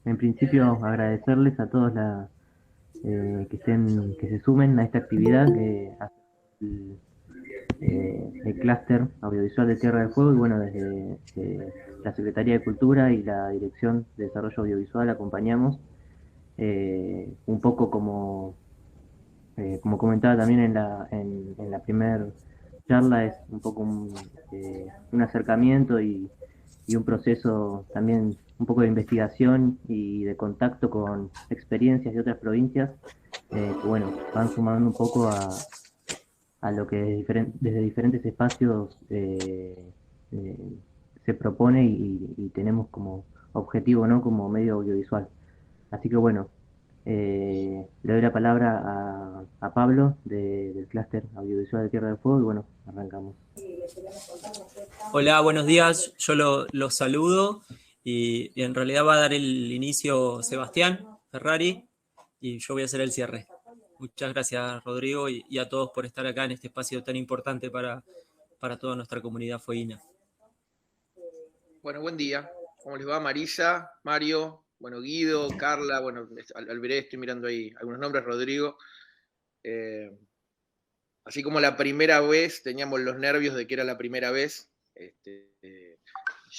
En principio, agradecerles a todos que se sumen a esta actividad que hace el clúster audiovisual de Tierra del Fuego y bueno, desde la Secretaría de Cultura y la Dirección de Desarrollo Audiovisual acompañamos un poco como comentaba también en la primera charla, es un poco un acercamiento y un proceso también un poco de investigación y de contacto con experiencias de otras provincias que bueno, van sumando un poco a lo que desde diferentes espacios eh, se propone y tenemos como objetivo, ¿no? Como medio audiovisual. Así que bueno, le doy la palabra a Pablo del clúster audiovisual de Tierra del Fuego y bueno, arrancamos. Hola, buenos días. Yo los saludo y en realidad va a dar el inicio Sebastián Ferrari y yo voy a hacer el cierre. Muchas gracias, Rodrigo, y a todos por estar acá en este espacio tan importante para toda nuestra comunidad fueguina. Bueno, buen día. ¿Cómo les va, Marisa, Mario? Bueno, Guido, Carla, bueno, Alberé, estoy mirando ahí algunos nombres, Rodrigo. Así como la primera vez teníamos los nervios de que era la primera vez,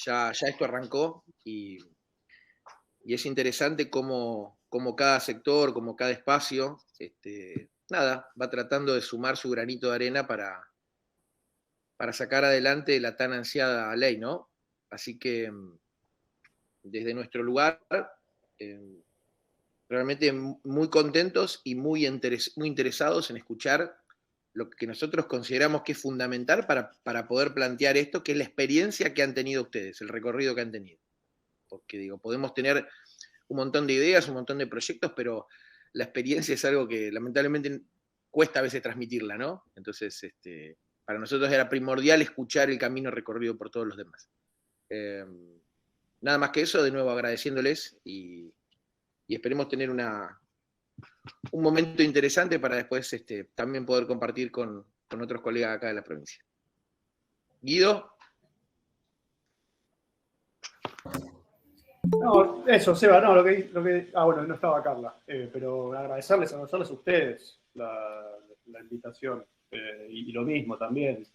ya esto arrancó y es interesante cómo cada sector, como cada espacio, va tratando de sumar su granito de arena para sacar adelante la tan ansiada ley, ¿no? Así que desde nuestro lugar, realmente muy contentos y muy interesados en escuchar lo que nosotros consideramos que es fundamental para poder plantear esto, que es la experiencia que han tenido ustedes, el recorrido que han tenido. Porque digo, podemos tener un montón de ideas, un montón de proyectos, pero la experiencia es algo que lamentablemente cuesta a veces transmitirla, ¿no? Entonces, para nosotros era primordial escuchar el camino recorrido por todos los demás. Nada más que eso, de nuevo agradeciéndoles y esperemos tener un momento interesante para después también poder compartir con otros colegas acá de la provincia. Guido. No, eso, Seba, no, bueno, no estaba Carla, pero agradecerles a ustedes la invitación y lo mismo también,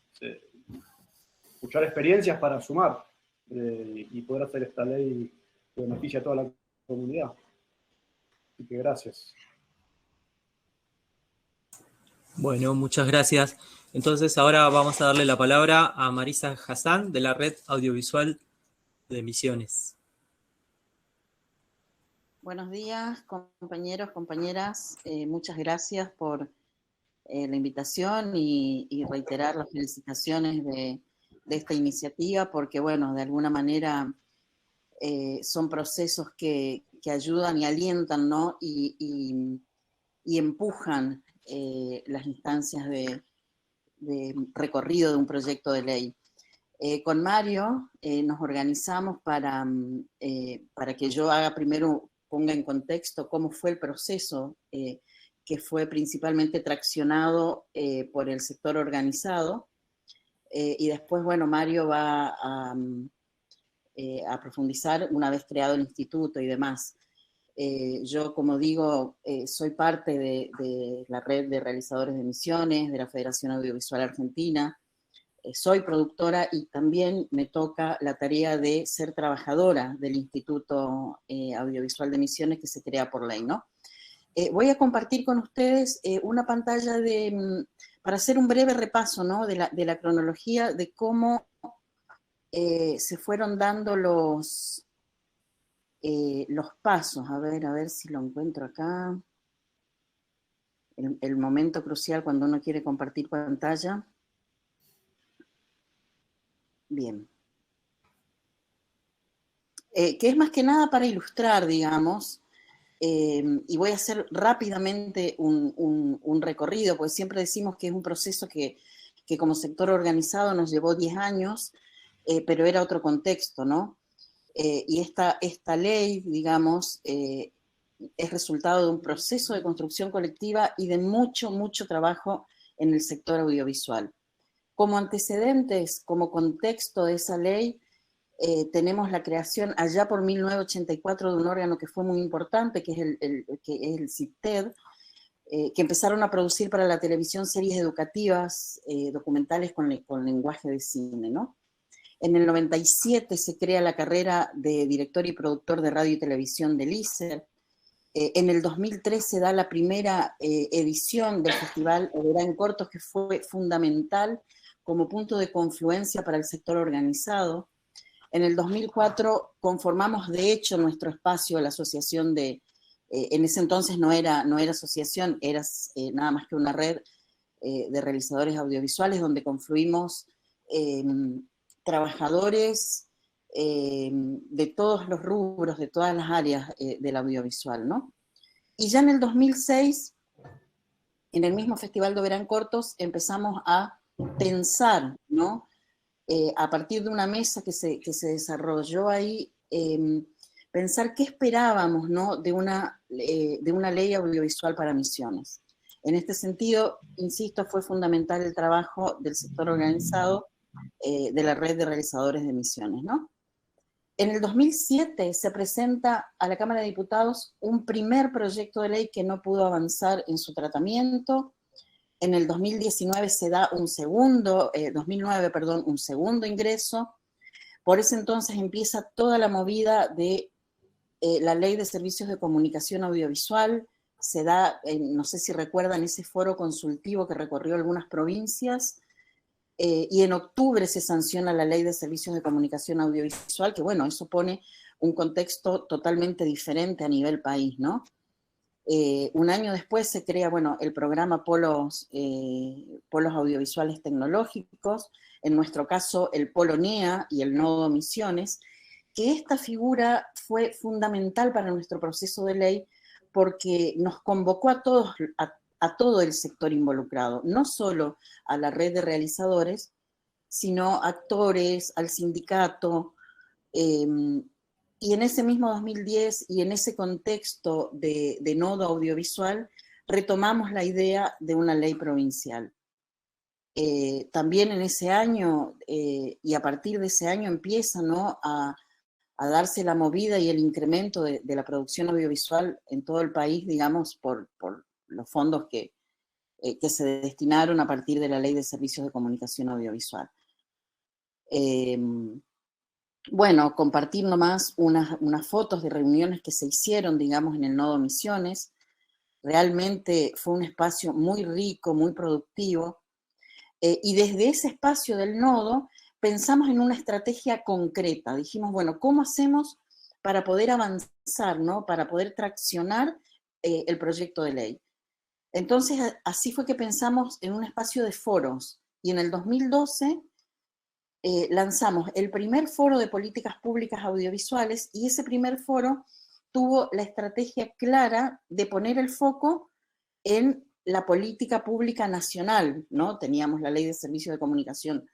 escuchar experiencias para sumar y poder hacer esta ley que beneficia a toda la comunidad. Así que gracias. Bueno, muchas gracias. Entonces ahora vamos a darle la palabra a Marisa Hassan de la Red Audiovisual de Misiones. Buenos días, compañeros, compañeras. Muchas gracias por la invitación y reiterar las felicitaciones de esta iniciativa, porque, bueno, de alguna manera son procesos que ayudan y alientan, ¿no? Y empujan las instancias de recorrido de un proyecto de ley. Con Mario nos organizamos para que yo ponga en contexto cómo fue el proceso que fue principalmente traccionado por el sector organizado. Y después, bueno, Mario va a profundizar una vez creado el instituto y demás. Yo, como digo, soy parte de la red de realizadores de misiones, de la Federación Audiovisual Argentina. Soy productora y también me toca la tarea de ser trabajadora del Instituto Audiovisual de Misiones que se crea por ley, ¿no? Voy a compartir con ustedes una pantalla para hacer un breve repaso, ¿no? de la cronología de cómo se fueron dando los pasos. A ver si lo encuentro acá. El momento crucial cuando uno quiere compartir pantalla. Bien. Que es más que nada para ilustrar, digamos, y voy a hacer rápidamente un recorrido, porque siempre decimos que es un proceso que como sector organizado nos llevó 10 años, pero era otro contexto, ¿no? Y esta ley, digamos, es resultado de un proceso de construcción colectiva y de mucho, mucho trabajo en el sector audiovisual. Como antecedentes, como contexto de esa ley, tenemos la creación allá por 1984 de un órgano que fue muy importante, que es el CITED, que empezaron a producir para la televisión series educativas, documentales con lenguaje de cine, ¿no? En el 97 se crea la carrera de director y productor de radio y televisión del ISER. En el 2003 se da la primera edición del Festival Oberá en Cortos, que fue fundamental como punto de confluencia para el sector organizado. En el 2004 conformamos, de hecho, nuestro espacio, la asociación de, en ese entonces no era asociación, era nada más que una red de realizadores audiovisuales donde confluimos trabajadores de todos los rubros, de todas las áreas del audiovisual, ¿no? Y ya en el 2006, en el mismo Festival de Verán Cortos, empezamos a pensar, ¿no? A partir de una mesa que se desarrolló ahí, pensar qué esperábamos, ¿no? de una ley audiovisual para misiones. En este sentido, insisto, fue fundamental el trabajo del sector organizado de la red de realizadores de misiones, ¿no? En el 2007 se presenta a la Cámara de Diputados un primer proyecto de ley que no pudo avanzar en su tratamiento. En el 2019 se da un segundo ingreso. Por ese entonces empieza toda la movida de la Ley de Servicios de Comunicación Audiovisual. Se da, no sé si recuerdan, ese foro consultivo que recorrió algunas provincias. Y en octubre se sanciona la Ley de Servicios de Comunicación Audiovisual, que bueno, eso pone un contexto totalmente diferente a nivel país, ¿no? Un año después se crea, bueno, el programa Polos Audiovisuales Tecnológicos, en nuestro caso el Polo NEA y el Nodo Misiones, que esta figura fue fundamental para nuestro proceso de ley porque nos convocó a todos, a todo el sector involucrado, no solo a la red de realizadores, sino actores, al sindicato, y en ese mismo 2010 y en ese contexto de nodo audiovisual, retomamos la idea de una ley provincial. También en ese año, y a partir de ese año empieza, ¿no?, a darse la movida y el incremento de la producción audiovisual en todo el país, digamos, por los fondos que se destinaron a partir de la Ley de Servicios de Comunicación Audiovisual. Bueno, compartir nomás unas fotos de reuniones que se hicieron, digamos, en el Nodo Misiones. Realmente fue un espacio muy rico, muy productivo. Y desde ese espacio del Nodo pensamos en una estrategia concreta. Dijimos, bueno, ¿cómo hacemos para poder avanzar, ¿no?, para poder traccionar el proyecto de ley? Entonces, así fue que pensamos en un espacio de foros. Y en el 2012 lanzamos el primer foro de políticas públicas audiovisuales, y ese primer foro tuvo la estrategia clara de poner el foco en la política pública nacional, ¿no? Teníamos la Ley de Servicios de Comunicación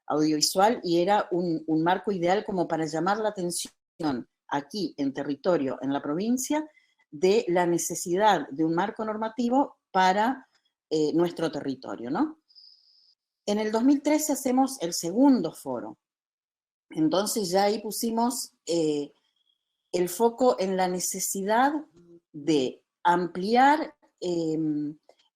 Audiovisual y era un marco ideal como para llamar la atención aquí en territorio, en la provincia, de la necesidad de un marco normativo para nuestro territorio, ¿no? En el 2013 hacemos el segundo foro. Entonces ya ahí pusimos el foco en la necesidad de ampliar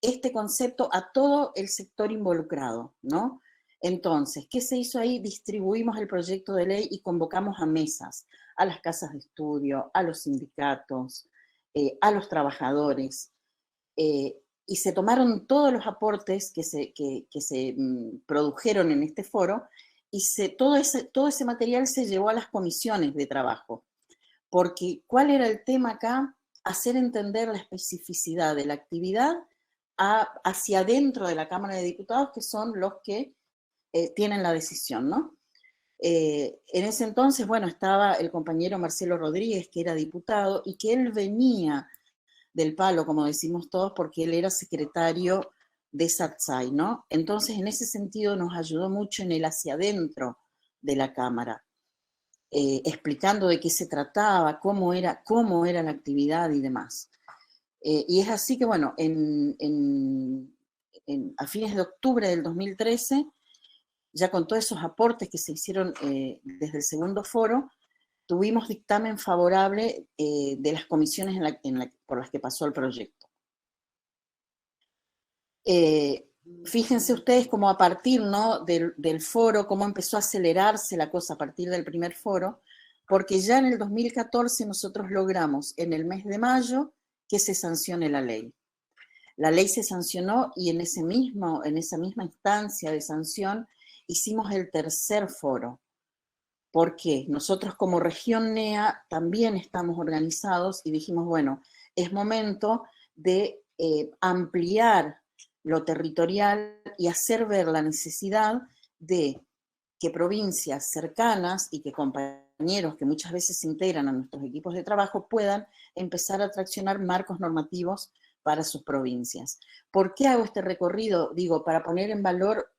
este concepto a todo el sector involucrado, ¿no? Entonces, ¿qué se hizo ahí? Distribuimos el proyecto de ley y convocamos a mesas, a las casas de estudio, a los sindicatos, a los trabajadores, y se tomaron todos los aportes que se produjeron en este foro, y todo ese material se llevó a las comisiones de trabajo. Porque, ¿cuál era el tema acá? Hacer entender la especificidad de la actividad hacia adentro de la Cámara de Diputados, que son los que tienen la decisión, ¿no? En ese entonces, bueno, estaba el compañero Marcelo Rodríguez, que era diputado, y que él venía del palo, como decimos todos, porque él era secretario de SATSAI, ¿no? Entonces, en ese sentido, nos ayudó mucho en el hacia adentro de la Cámara, explicando de qué se trataba, cómo era la actividad y demás. Y es así que, bueno, a fines de octubre del 2013 ya con todos esos aportes que se hicieron desde el segundo foro, tuvimos dictamen favorable de las comisiones por las que pasó el proyecto. Fíjense ustedes cómo a partir, ¿no?, del foro, cómo empezó a acelerarse la cosa a partir del primer foro, porque ya en el 2014 nosotros logramos en el mes de mayo que se sancione la ley. La ley se sancionó y en esa misma instancia de sanción hicimos el tercer foro. ¿Por qué? Nosotros como región NEA también estamos organizados y dijimos, bueno, es momento de ampliar lo territorial y hacer ver la necesidad de que provincias cercanas y que compañeros que muchas veces se integran a nuestros equipos de trabajo puedan empezar a traccionar marcos normativos para sus provincias. ¿Por qué hago este recorrido? Digo, para poner en valor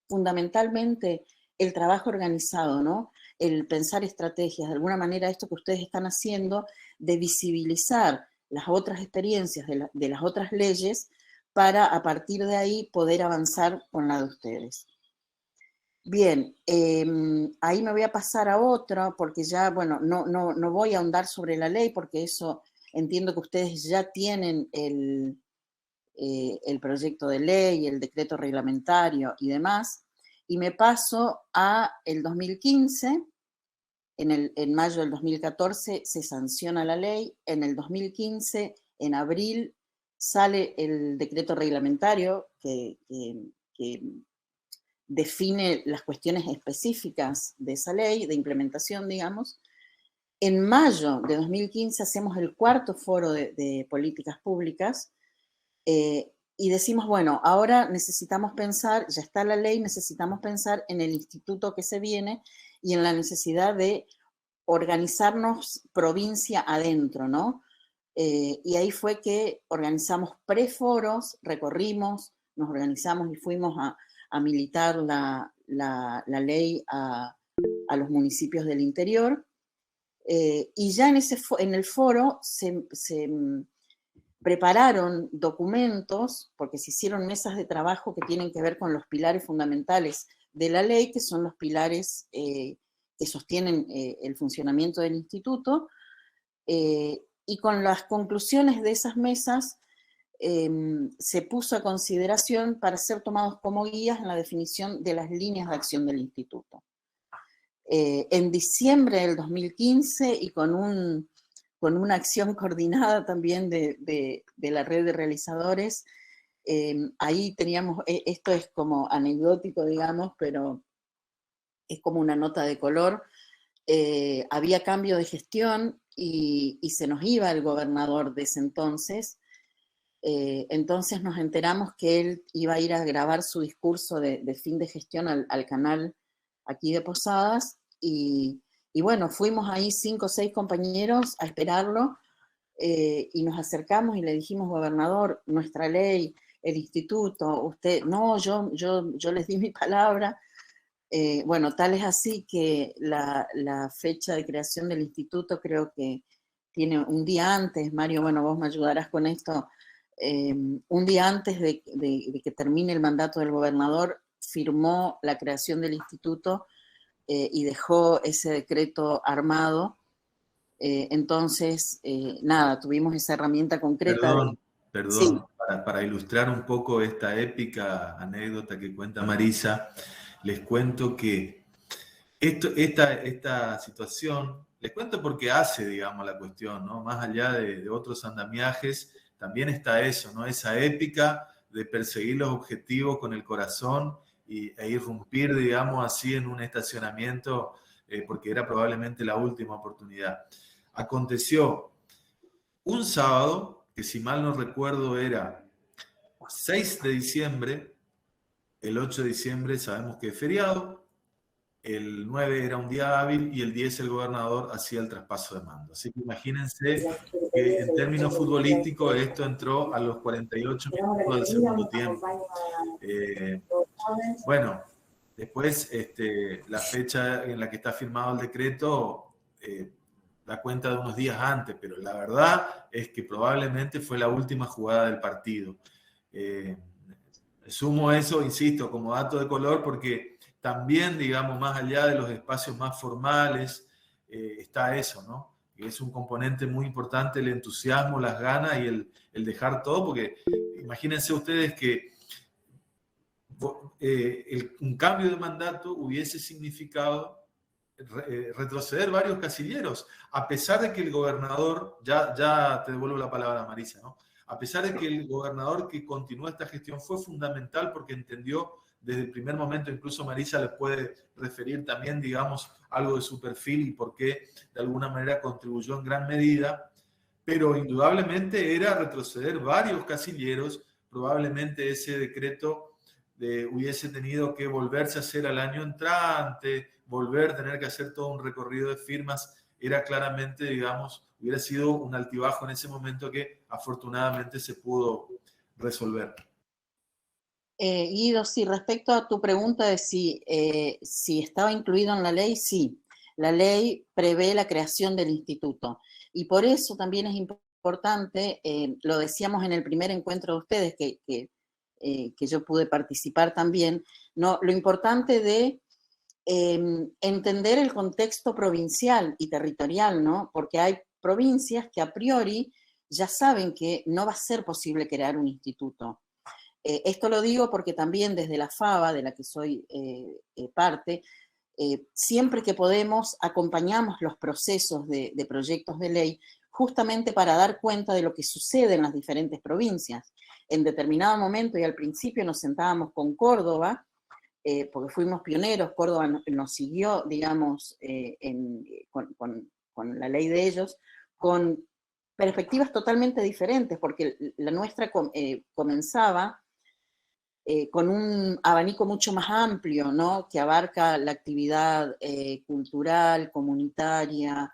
fundamentalmente el trabajo organizado, ¿no? El pensar estrategias, de alguna manera esto que ustedes están haciendo, de visibilizar las otras experiencias de las otras leyes para a partir de ahí poder avanzar con la de ustedes. Bien, ahí me voy a pasar a otra porque ya, bueno, no voy a ahondar sobre la ley porque eso entiendo que ustedes ya tienen el proyecto de ley, el decreto reglamentario y demás, y me paso a el 2015, en mayo del 2014 se sanciona la ley, en el 2015, en abril, sale el decreto reglamentario que define las cuestiones específicas de esa ley, de implementación, digamos. En mayo de 2015 hacemos el cuarto foro de políticas públicas y decimos, bueno, ahora necesitamos pensar, ya está la ley, necesitamos pensar en el instituto que se viene y en la necesidad de organizarnos provincia adentro, ¿no? Y ahí fue que organizamos preforos, recorrimos, nos organizamos y fuimos a militar la ley a los municipios del interior. Y ya en el foro se prepararon documentos, porque se hicieron mesas de trabajo que tienen que ver con los pilares fundamentales de la ley, que son los pilares que sostienen el funcionamiento del instituto, y con las conclusiones de esas mesas se puso a consideración para ser tomados como guías en la definición de las líneas de acción del instituto. En diciembre del 2015 y con una acción coordinada también de la red de realizadores, ahí teníamos, esto es como anecdótico, digamos, pero es como una nota de color, había cambio de gestión y se nos iba el gobernador de ese entonces. Entonces nos enteramos que él iba a ir a grabar su discurso de fin de gestión al canal aquí de Posadas y bueno, fuimos ahí 5 o 6 compañeros a esperarlo y nos acercamos y le dijimos, gobernador, nuestra ley, el instituto, usted, no, yo les di mi palabra. Bueno, tal es así que la fecha de creación del instituto creo que tiene un día antes, Mario, bueno, vos me ayudarás con esto, un día antes de que termine el mandato del gobernador, firmó la creación del instituto y dejó ese decreto armado. Entonces, nada, tuvimos esa herramienta concreta. Perdón, sí. para ilustrar un poco esta épica anécdota que cuenta Marisa, les cuento que esta situación, les cuento porque hace, digamos, la cuestión, ¿no? Más allá de otros andamiajes, también está eso, ¿no? Esa épica de perseguir los objetivos con el corazón e irrumpir, digamos, así en un estacionamiento, porque era probablemente la última oportunidad. Aconteció un sábado, que si mal no recuerdo era 6 de diciembre, el 8 de diciembre sabemos que es feriado, el 9 era un día hábil y el 10 el gobernador hacía el traspaso de mando. Así que imagínense que en términos futbolísticos esto entró a los 48 minutos del segundo tiempo. Bueno, después la fecha en la que está firmado el decreto da cuenta de unos días antes, pero la verdad es que probablemente fue la última jugada del partido. Sumo eso, insisto, como dato de color porque también, digamos, más allá de los espacios más formales, está eso, ¿no? Que es un componente muy importante, el entusiasmo, las ganas y el dejar todo, porque imagínense ustedes que un cambio de mandato hubiese significado retroceder varios casilleros, a pesar de que el gobernador, ya te devuelvo la palabra, Marisa, ¿no? A pesar de que el gobernador que continuó esta gestión fue fundamental porque entendió desde el primer momento, incluso Marisa les puede referir también, digamos, algo de su perfil y por qué de alguna manera contribuyó en gran medida, pero indudablemente era retroceder varios casilleros, probablemente ese decreto hubiese tenido que volverse a hacer al año entrante, volver a tener que hacer todo un recorrido de firmas, era claramente, digamos, hubiera sido un altibajo en ese momento que afortunadamente se pudo resolver. Guido, sí, respecto a tu pregunta de si estaba incluido en la ley, sí. La ley prevé la creación del instituto. Y por eso también es importante, lo decíamos en el primer encuentro de ustedes, que yo pude participar también, ¿no? Lo importante de entender el contexto provincial y territorial, ¿no? Porque hay provincias que a priori ya saben que no va a ser posible crear un instituto. Esto lo digo porque también desde la FABA, de la que soy parte, siempre que podemos acompañamos los procesos de proyectos de ley justamente para dar cuenta de lo que sucede en las diferentes provincias. En determinado momento y al principio nos sentábamos con Córdoba, porque fuimos pioneros, Córdoba nos siguió, digamos, con la ley de ellos, con perspectivas totalmente diferentes, porque la nuestra comenzaba con un abanico mucho más amplio, ¿no? Que abarca la actividad cultural, comunitaria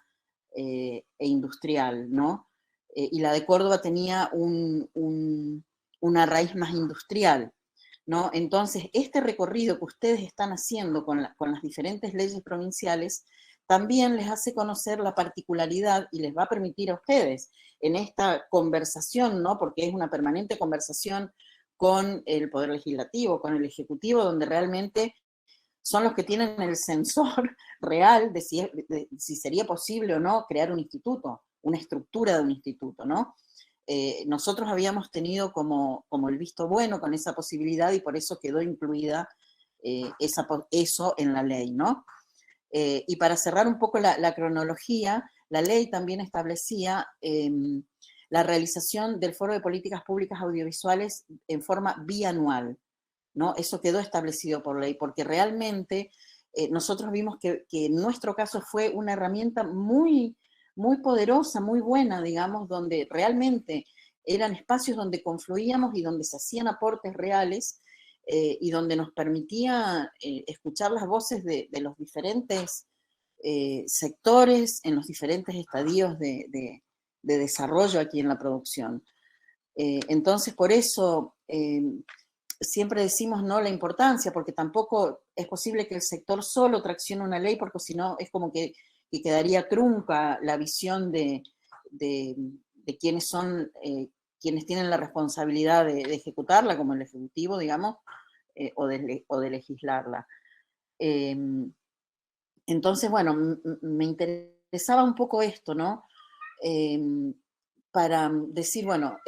e industrial, ¿no? Y la de Córdoba tenía una raíz más industrial, ¿no? Entonces, este recorrido que ustedes están haciendo con las diferentes leyes provinciales también les hace conocer la particularidad y les va a permitir a ustedes en esta conversación, ¿no? Porque es una permanente conversación con el Poder Legislativo, con el Ejecutivo, donde realmente son los que tienen el sensor real de si sería posible o no crear un instituto, una estructura de un instituto, ¿no? Nosotros habíamos tenido como el visto bueno con esa posibilidad y por eso quedó incluida eso en la ley, ¿no? Y para cerrar un poco la cronología, la ley también establecía la realización del Foro de Políticas Públicas Audiovisuales en forma bianual, ¿no? Eso quedó establecido por ley, porque realmente nosotros vimos que en nuestro caso fue una herramienta muy, muy poderosa, muy buena, digamos, donde realmente eran espacios donde confluíamos y donde se hacían aportes reales y donde nos permitía escuchar las voces de los diferentes sectores en los diferentes estadios de desarrollo aquí en la producción. Entonces, por eso siempre decimos no la importancia, porque tampoco es posible que el sector solo traccione una ley, porque si no es como que quedaría trunca la visión de quiénes son quienes tienen la responsabilidad de ejecutarla, como el Ejecutivo, digamos, o de legislarla. Entonces, bueno, me interesaba un poco esto, ¿no? Para decir, bueno,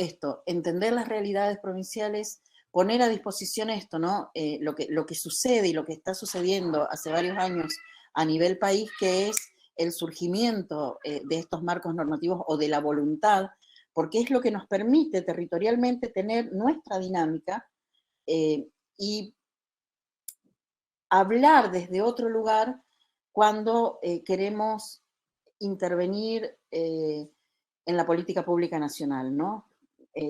entender las realidades provinciales, poner a disposición esto, ¿no? Lo que sucede y lo que está sucediendo hace varios años a nivel país, que es el surgimiento de estos marcos normativos o de la voluntad, porque es lo que nos permite territorialmente tener nuestra dinámica y hablar desde otro lugar cuando queremos intervenir en la política pública nacional, ¿no?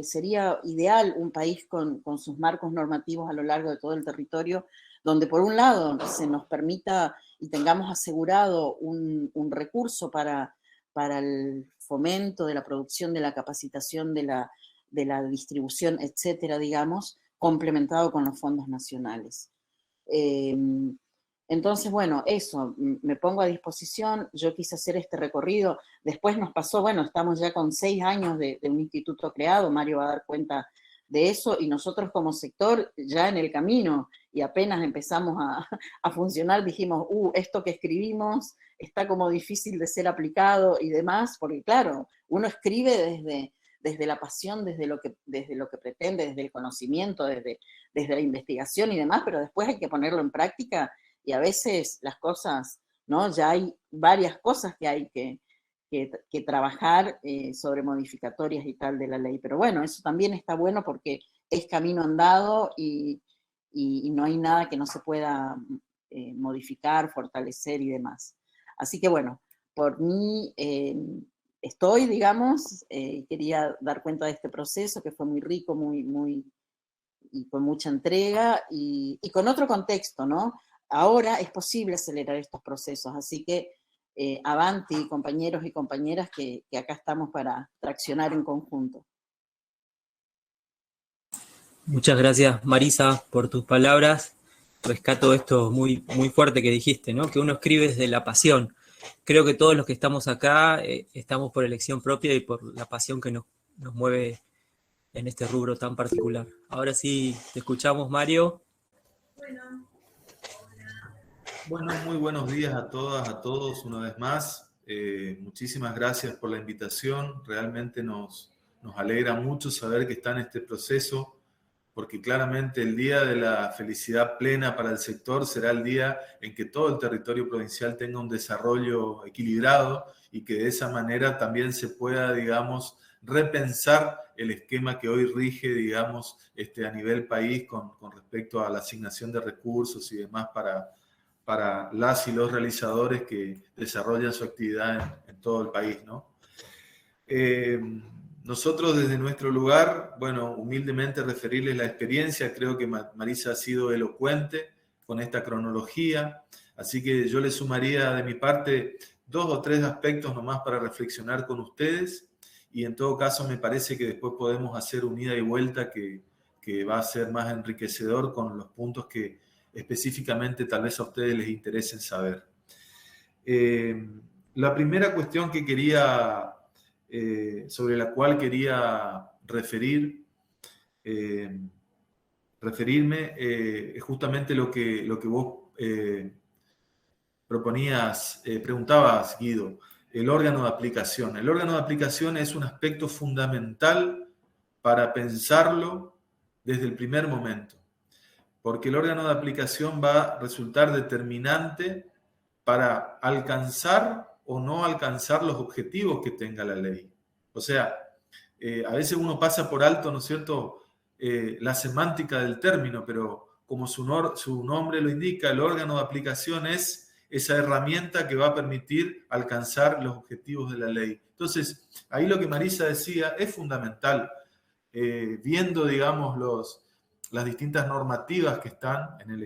Sería ideal un país con sus marcos normativos a lo largo de todo el territorio, donde por un lado se nos permita y tengamos asegurado un recurso para el fomento de la producción, de la capacitación, de la distribución, etcétera, digamos, complementado con los fondos nacionales. Entonces, bueno, eso, me pongo a disposición, yo quise hacer este recorrido, después nos pasó, bueno, estamos ya con 6 años de un instituto creado, Mario va a dar cuenta de eso, y nosotros como sector ya en el camino, y apenas empezamos a funcionar, dijimos, esto que escribimos está como difícil de ser aplicado y demás, porque claro, uno escribe desde la pasión, desde lo que pretende, desde el conocimiento, desde la investigación y demás, pero después hay que ponerlo en práctica, y a veces las cosas, ¿no? Ya hay varias cosas que hay que trabajar sobre modificatorias y tal de la ley. Pero bueno, eso también está bueno porque es camino andado y no hay nada que no se pueda modificar, fortalecer y demás. Así que bueno, por mí estoy, digamos, quería dar cuenta de este proceso que fue muy rico, y con mucha entrega y con otro contexto, ¿no? Ahora es posible acelerar estos procesos, así que avanti, compañeros y compañeras, que acá estamos para traccionar en conjunto. Muchas gracias, Marisa, por tus palabras. Rescato esto muy, muy fuerte que dijiste, ¿no? Que uno escribe desde la pasión. Creo que todos los que estamos acá estamos por elección propia y por la pasión que nos mueve en este rubro tan particular. Ahora sí, te escuchamos, Mario. Bueno, muy buenos días a todas, a todos una vez más. Muchísimas gracias por la invitación. Realmente nos alegra mucho saber que está en este proceso, porque claramente el día de la felicidad plena para el sector será el día en que todo el territorio provincial tenga un desarrollo equilibrado y que de esa manera también se pueda, digamos, repensar el esquema que hoy rige, digamos, a nivel país con respecto a la asignación de recursos y demás para las y los realizadores que desarrollan su actividad en todo el país, ¿no? Nosotros desde nuestro lugar, bueno, humildemente referirles la experiencia, creo que Marisa ha sido elocuente con esta cronología, así que yo le sumaría de mi parte 2 o 3 aspectos nomás para reflexionar con ustedes, y en todo caso me parece que después podemos hacer un ida y vuelta que va a ser más enriquecedor con los puntos que específicamente tal vez a ustedes les interesen saber. La primera cuestión que sobre la cual quería referirme es justamente lo que vos preguntabas, Guido, el órgano de aplicación. El órgano de aplicación es un aspecto fundamental para pensarlo desde el primer momento, porque el órgano de aplicación va a resultar determinante para alcanzar o no alcanzar los objetivos que tenga la ley. O sea, a veces uno pasa por alto, ¿no es cierto?, la semántica del término, pero como su nombre lo indica, el órgano de aplicación es esa herramienta que va a permitir alcanzar los objetivos de la ley. Entonces, ahí lo que Marisa decía es fundamental, viendo, digamos, las distintas normativas que están en el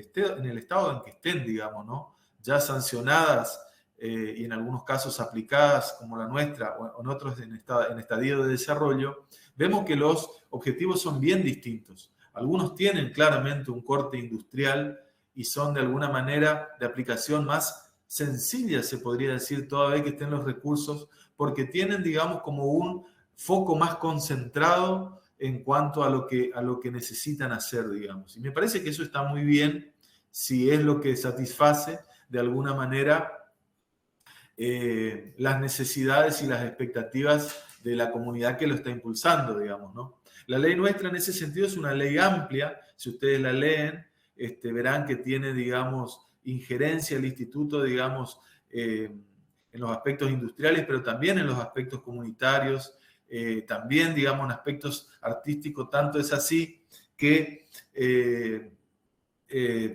estado en que estén, digamos, ¿no?, ya sancionadas y en algunos casos aplicadas, como la nuestra, o en otros en estadio de desarrollo, vemos que los objetivos son bien distintos. Algunos tienen claramente un corte industrial y son de alguna manera de aplicación más sencilla, se podría decir, toda vez que estén los recursos, porque tienen, digamos, como un foco más concentrado en cuanto a lo que necesitan hacer, digamos. Y me parece que eso está muy bien si es lo que satisface de alguna manera las necesidades y las expectativas de la comunidad que lo está impulsando, digamos, ¿no? La ley nuestra en ese sentido es una ley amplia. Si ustedes la leen, verán que tiene, digamos, injerencia el instituto, digamos, en los aspectos industriales, pero también en los aspectos comunitarios, también, digamos, en aspectos artísticos. Tanto es así que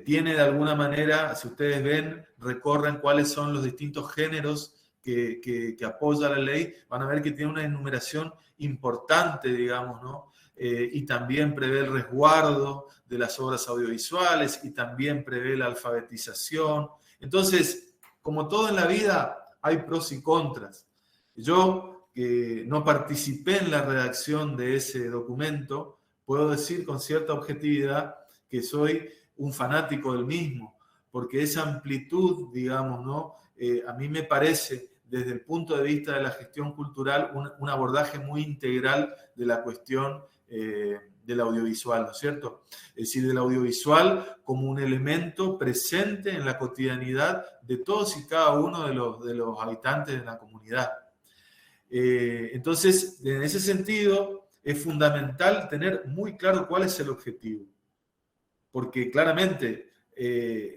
tiene de alguna manera, si ustedes ven, recorren cuáles son los distintos géneros que apoya la ley, van a ver que tiene una enumeración importante, digamos, ¿no? Y también prevé el resguardo de las obras audiovisuales y también prevé la alfabetización. Entonces, como todo en la vida, hay pros y contras. Yo, que no participé en la redacción de ese documento, puedo decir con cierta objetividad que soy un fanático del mismo, porque esa amplitud, digamos, ¿no? A mí me parece, desde el punto de vista de la gestión cultural, un abordaje muy integral de la cuestión del audiovisual, ¿no es cierto? Es decir, del audiovisual como un elemento presente en la cotidianidad de todos y cada uno de los habitantes de la comunidad. Entonces, en ese sentido, es fundamental tener muy claro cuál es el objetivo. Porque claramente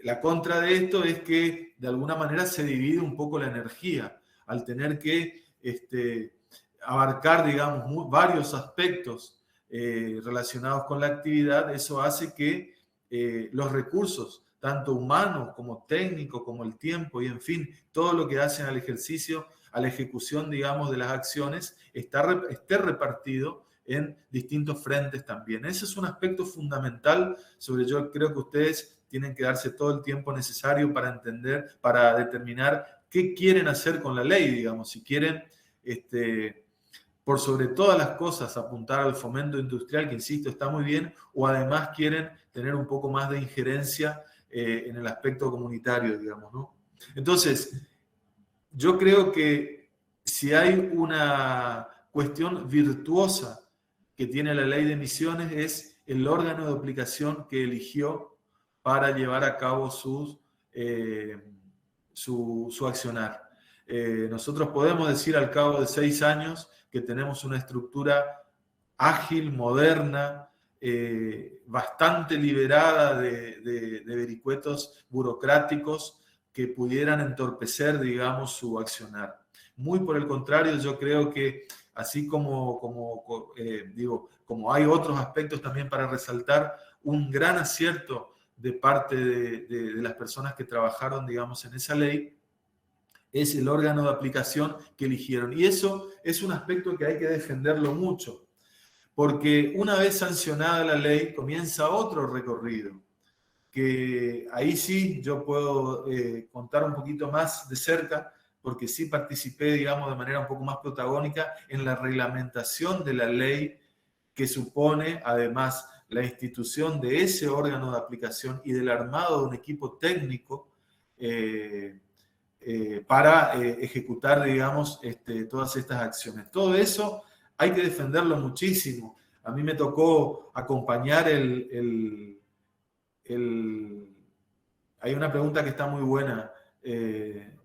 la contra de esto es que de alguna manera se divide un poco la energía al tener que abarcar, digamos, varios aspectos relacionados con la actividad. Eso hace que los recursos, tanto humanos como técnicos, como el tiempo y en fin, todo lo que hacen al ejercicio, a la ejecución, digamos, de las acciones, esté repartido en distintos frentes también. Ese es un aspecto fundamental yo creo que ustedes tienen que darse todo el tiempo necesario para entender, para determinar qué quieren hacer con la ley, digamos, si quieren, por sobre todas las cosas, apuntar al fomento industrial, que insisto, está muy bien, o además quieren tener un poco más de injerencia en el aspecto comunitario, digamos, ¿no? Entonces, yo creo que si hay una cuestión virtuosa que tiene la ley de emisiones es el órgano de aplicación que eligió para llevar a cabo su accionar. Nosotros podemos decir al cabo de 6 años que tenemos una estructura ágil, moderna, bastante liberada de vericuetos burocráticos que pudieran entorpecer, digamos, su accionar. Muy por el contrario, yo creo que así como hay otros aspectos también para resaltar, un gran acierto de parte de las personas que trabajaron, digamos, en esa ley, es el órgano de aplicación que eligieron. Y eso es un aspecto que hay que defenderlo mucho, porque una vez sancionada la ley, comienza otro recorrido, que ahí sí yo puedo contar un poquito más de cerca, porque sí participé, digamos, de manera un poco más protagónica en la reglamentación de la ley que supone, además, la institución de ese órgano de aplicación y del armado de un equipo técnico para ejecutar, digamos, todas estas acciones. Todo eso hay que defenderlo muchísimo. A mí me tocó acompañar hay una pregunta que está muy buena,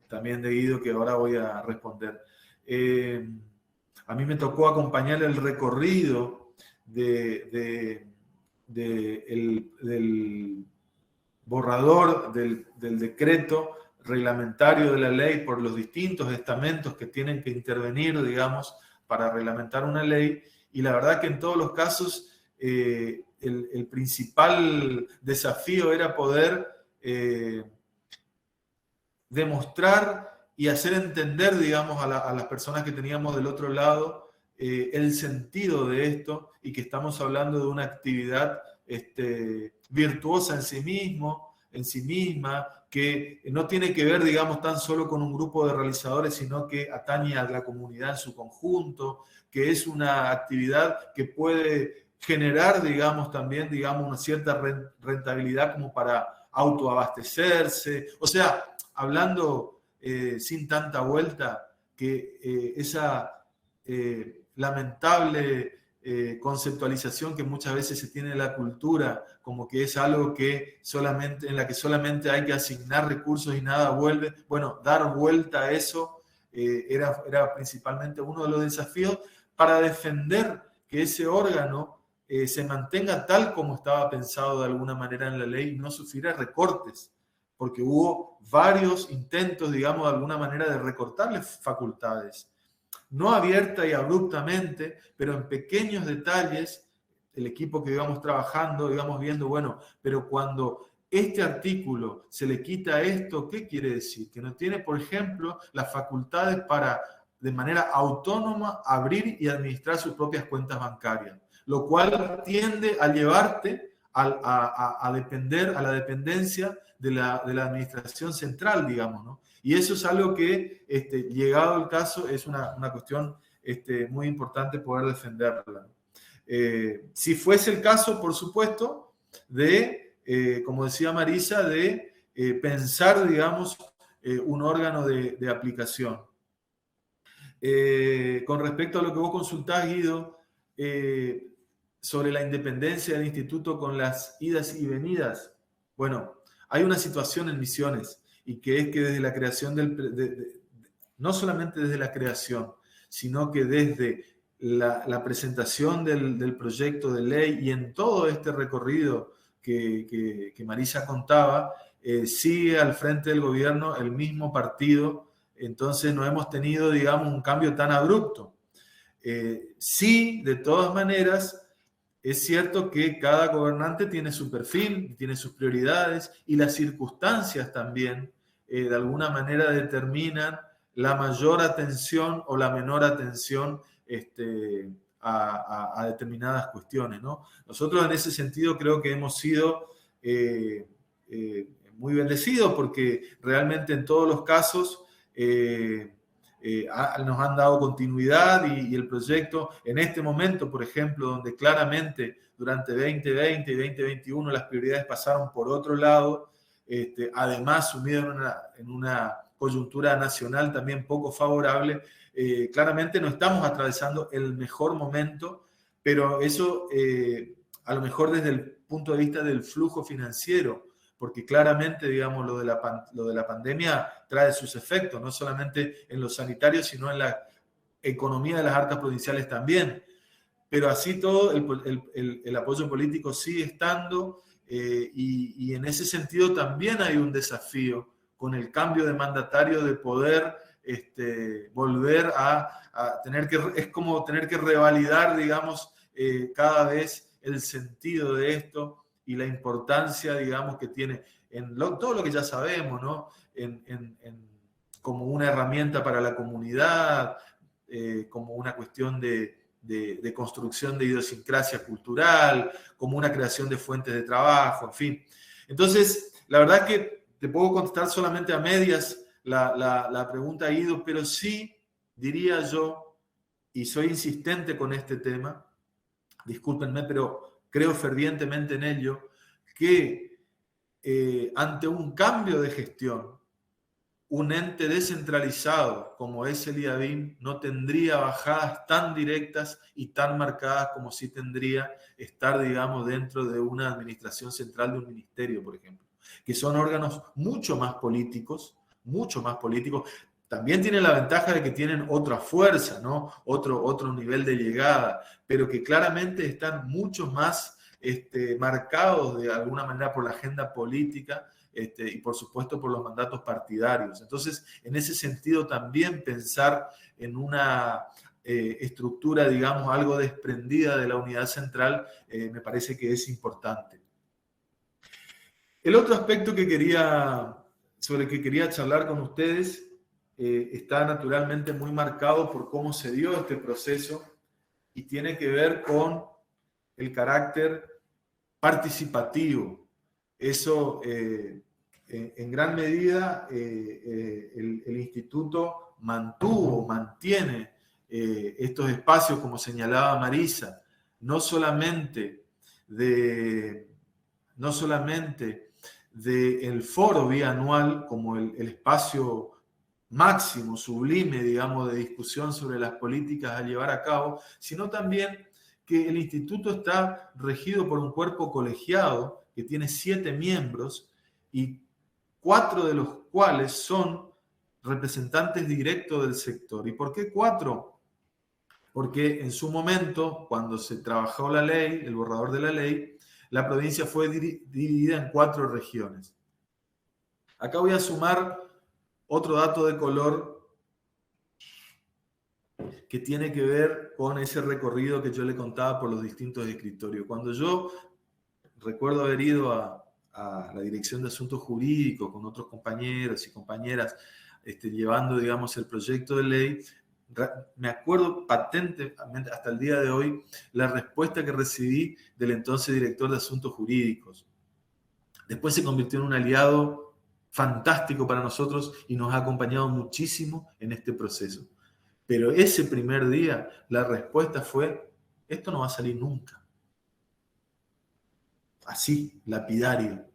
también de Guido, que ahora voy a responder. A mí me tocó acompañar el recorrido del borrador del decreto reglamentario de la ley por los distintos estamentos que tienen que intervenir, digamos, para reglamentar una ley. Y la verdad que en todos los casos el principal desafío era poder demostrar y hacer entender, digamos, a las personas que teníamos del otro lado el sentido de esto y que estamos hablando de una actividad virtuosa en sí misma, que no tiene que ver, digamos, tan solo con un grupo de realizadores, sino que atañe a la comunidad en su conjunto, que es una actividad que puede generar, digamos, también, digamos, una cierta rentabilidad como para autoabastecerse. O sea, hablando sin tanta vuelta, que esa lamentable conceptualización que muchas veces se tiene en la cultura, como que es algo en la que solamente hay que asignar recursos y nada vuelve. Bueno, dar vuelta a eso era principalmente uno de los desafíos para defender que ese órgano se mantenga tal como estaba pensado de alguna manera en la ley y no sufriera recortes, porque hubo varios intentos, digamos, de alguna manera de recortarle facultades. No abierta y abruptamente, pero en pequeños detalles, el equipo que íbamos trabajando, íbamos viendo, bueno, pero cuando este artículo se le quita esto, ¿qué quiere decir? Que no tiene, por ejemplo, las facultades para, de manera autónoma, abrir y administrar sus propias cuentas bancarias, lo cual tiende a llevarte a depender, a la dependencia de la administración central, digamos, ¿no? Y eso es algo que, llegado el caso, es una cuestión muy importante poder defenderla. Si fuese el caso, por supuesto, como decía Marisa, de pensar, digamos, un órgano de aplicación. Con respecto a lo que vos consultás, Guido, sobre la independencia del instituto con las idas y venidas. Bueno, hay una situación en Misiones, y que es que desde la creación no solamente desde la creación, sino que desde la presentación del proyecto de ley y en todo este recorrido que Marisa contaba, sigue al frente del gobierno el mismo partido. Entonces no hemos tenido, digamos, un cambio tan abrupto. Sí, de todas maneras, es cierto que cada gobernante tiene su perfil, tiene sus prioridades, y las circunstancias también de alguna manera determinan la mayor atención o la menor atención a determinadas cuestiones, ¿no? Nosotros en ese sentido creo que hemos sido muy bendecidos, porque realmente en todos los casos nos han dado continuidad, y el proyecto en este momento, por ejemplo, donde claramente durante 2020 y 2021 las prioridades pasaron por otro lado, además sumido en una coyuntura nacional también poco favorable, claramente no estamos atravesando el mejor momento, pero eso a lo mejor desde el punto de vista del flujo financiero, porque claramente, digamos, lo de la pandemia trae sus efectos, no solamente en los sanitarios, sino en la economía de las arcas provinciales también. Pero así todo, el apoyo político sigue estando, y en ese sentido también hay un desafío con el cambio de mandatario de poder volver a tener que, es como tener que revalidar, digamos, cada vez el sentido de esto y la importancia, digamos, que tiene en todo lo que ya sabemos, ¿no? Como una herramienta para la comunidad, como una cuestión de construcción de idiosincrasia cultural, como una creación de fuentes de trabajo, en fin. Entonces, la verdad es que te puedo contestar solamente a medias la pregunta, Guido, pero sí diría yo, y soy insistente con este tema, discúlpenme, pero creo fervientemente en ello, que ante un cambio de gestión, un ente descentralizado como es el IABIN no tendría bajadas tan directas y tan marcadas como sí tendría estar, digamos, dentro de una administración central de un ministerio, por ejemplo, que son órganos mucho más políticos. También tienen la ventaja de que tienen otra fuerza, ¿no? Otro nivel de llegada, pero que claramente están mucho más marcados de alguna manera por la agenda política y por supuesto por los mandatos partidarios. Entonces, en ese sentido también pensar en una estructura, digamos, algo desprendida de la unidad central, me parece que es importante. El otro aspecto sobre el que quería charlar con ustedes está naturalmente muy marcado por cómo se dio este proceso y tiene que ver con el carácter participativo. Eso, en gran medida, el instituto mantiene estos espacios, como señalaba Marisa, no solamente del foro bianual como el espacio máximo, sublime, digamos, de discusión sobre las políticas a llevar a cabo, sino también que el instituto está regido por un cuerpo colegiado que tiene 7 miembros y 4 de los cuales son representantes directos del sector. ¿Y por qué 4? Porque en su momento, cuando se trabajó la ley, el borrador de la ley, la provincia fue dividida en 4 regiones. Acá voy a sumar otro dato de color que tiene que ver con ese recorrido que yo le contaba por los distintos escritorios. Cuando yo recuerdo haber ido a la Dirección de Asuntos Jurídicos con otros compañeros y compañeras llevando, digamos, el proyecto de ley, me acuerdo patentemente hasta el día de hoy la respuesta que recibí del entonces director de Asuntos Jurídicos. Después se convirtió en un aliado fantástico para nosotros y nos ha acompañado muchísimo en este proceso. Pero ese primer día la respuesta fue: esto no va a salir nunca. Así, lapidario.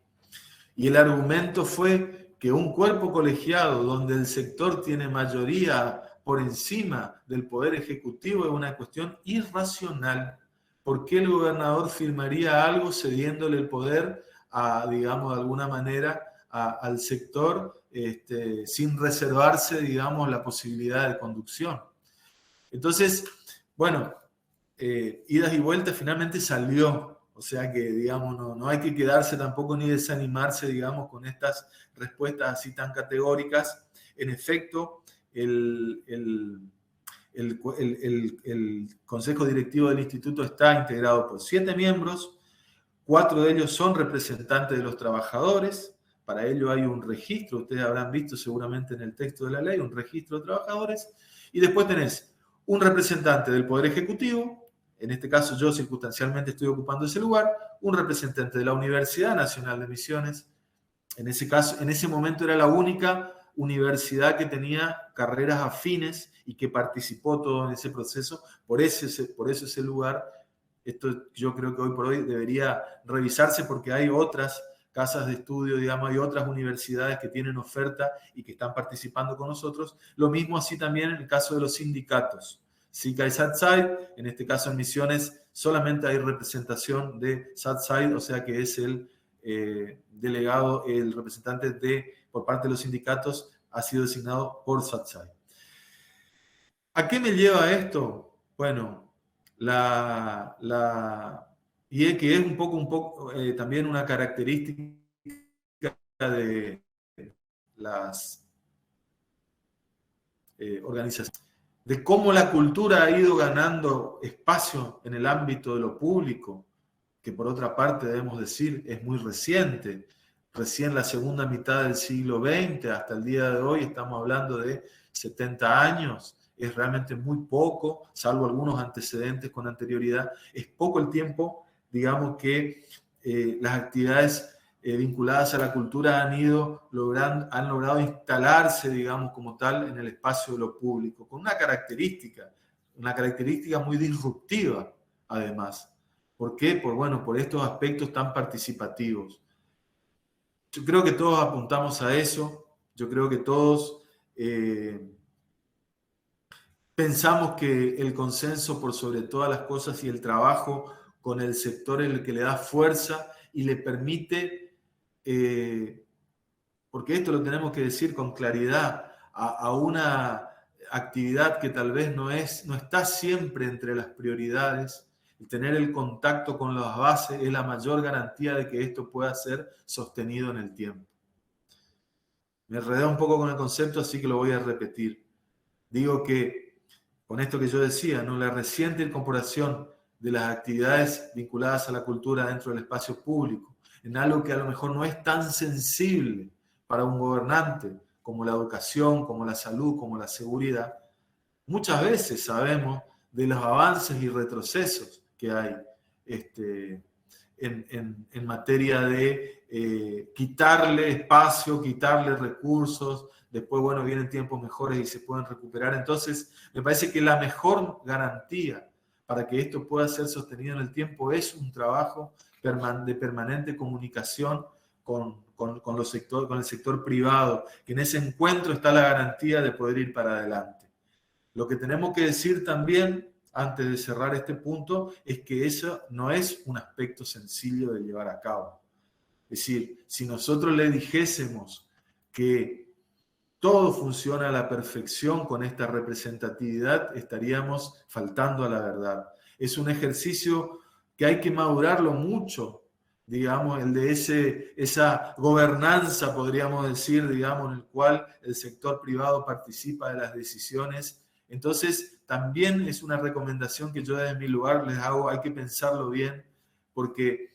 Y el argumento fue que un cuerpo colegiado donde el sector tiene mayoría por encima del Poder Ejecutivo es una cuestión irracional, ¿por qué el gobernador firmaría algo cediéndole el poder a, digamos, de alguna manera al sector sin reservarse, digamos, la posibilidad de conducción? Entonces, bueno, idas y vueltas finalmente salió. O sea que, digamos, no hay que quedarse tampoco ni desanimarse, digamos, con estas respuestas así tan categóricas. En efecto, el Consejo Directivo del Instituto está integrado por 7 miembros, 4 de ellos son representantes de los trabajadores. Para ello hay un registro, ustedes habrán visto seguramente en el texto de la ley, un registro de trabajadores. Y después tenés un representante del Poder Ejecutivo, en este caso yo circunstancialmente estoy ocupando ese lugar, un representante de la Universidad Nacional de Misiones. En ese caso, en ese momento era la única universidad que tenía carreras afines y que participó todo en ese proceso. Por eso ese lugar, esto yo creo que hoy por hoy debería revisarse, porque hay otras casas de estudio, digamos, hay otras universidades que tienen oferta y que están participando con nosotros. Lo mismo así también en el caso de los sindicatos. SICA y SATSAID, en este caso en Misiones, solamente hay representación de SATSAID, o sea que es el delegado, el representante por parte de los sindicatos ha sido designado por SATSAID. ¿A qué me lleva esto? Bueno, y es que es un poco también una característica de las organizaciones, de cómo la cultura ha ido ganando espacio en el ámbito de lo público, que por otra parte debemos decir es muy reciente. Recién la segunda mitad del siglo XX, hasta el día de hoy, estamos hablando de 70 años, es realmente muy poco, salvo algunos antecedentes con anterioridad, es poco el tiempo, digamos, que las actividades vinculadas a la cultura han logrado instalarse, digamos, como tal, en el espacio de lo público, con una característica muy disruptiva, además. ¿Por qué? Por estos aspectos tan participativos. Yo creo que todos apuntamos a eso. Yo creo que todos pensamos que el consenso por sobre todas las cosas y el trabajo con el sector es el que le da fuerza y le permite, porque esto lo tenemos que decir con claridad, a una actividad que tal vez no está siempre entre las prioridades. El tener el contacto con las bases es la mayor garantía de que esto pueda ser sostenido en el tiempo. Me enredé un poco con el concepto, así que lo voy a repetir. Digo que, con esto que yo decía, ¿no?, la reciente incorporación de las actividades vinculadas a la cultura dentro del espacio público, en algo que a lo mejor no es tan sensible para un gobernante, como la educación, como la salud, como la seguridad, muchas veces sabemos de los avances y retrocesos que hay en materia de quitarle espacio, quitarle recursos. Después, bueno, vienen tiempos mejores y se pueden recuperar. Entonces, me parece que la mejor garantía para que esto pueda ser sostenido en el tiempo es un trabajo de permanente comunicación con el sector privado, que en ese encuentro está la garantía de poder ir para adelante. Lo que tenemos que decir también, antes de cerrar este punto, es que eso no es un aspecto sencillo de llevar a cabo. Es decir, si nosotros le dijésemos que todo funciona a la perfección con esta representatividad, estaríamos faltando a la verdad. Es un ejercicio que hay que madurarlo mucho, digamos, el de esa gobernanza, podríamos decir, digamos, en el cual el sector privado participa de las decisiones. Entonces, también es una recomendación que yo desde mi lugar les hago, hay que pensarlo bien, porque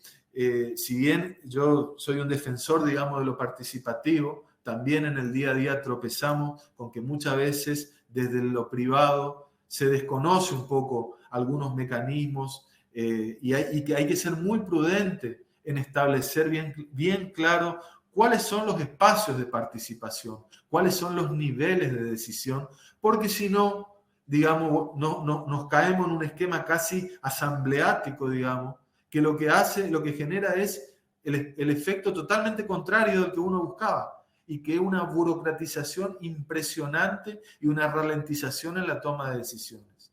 si bien yo soy un defensor, digamos, de lo participativo, también en el día a día tropezamos con que muchas veces desde lo privado se desconoce un poco algunos mecanismos y que hay que ser muy prudente en establecer bien claro cuáles son los espacios de participación, cuáles son los niveles de decisión, porque si no, digamos, nos caemos en un esquema casi asambleático, digamos, que lo que genera es el efecto totalmente contrario del que uno buscaba, y que es una burocratización impresionante y una ralentización en la toma de decisiones.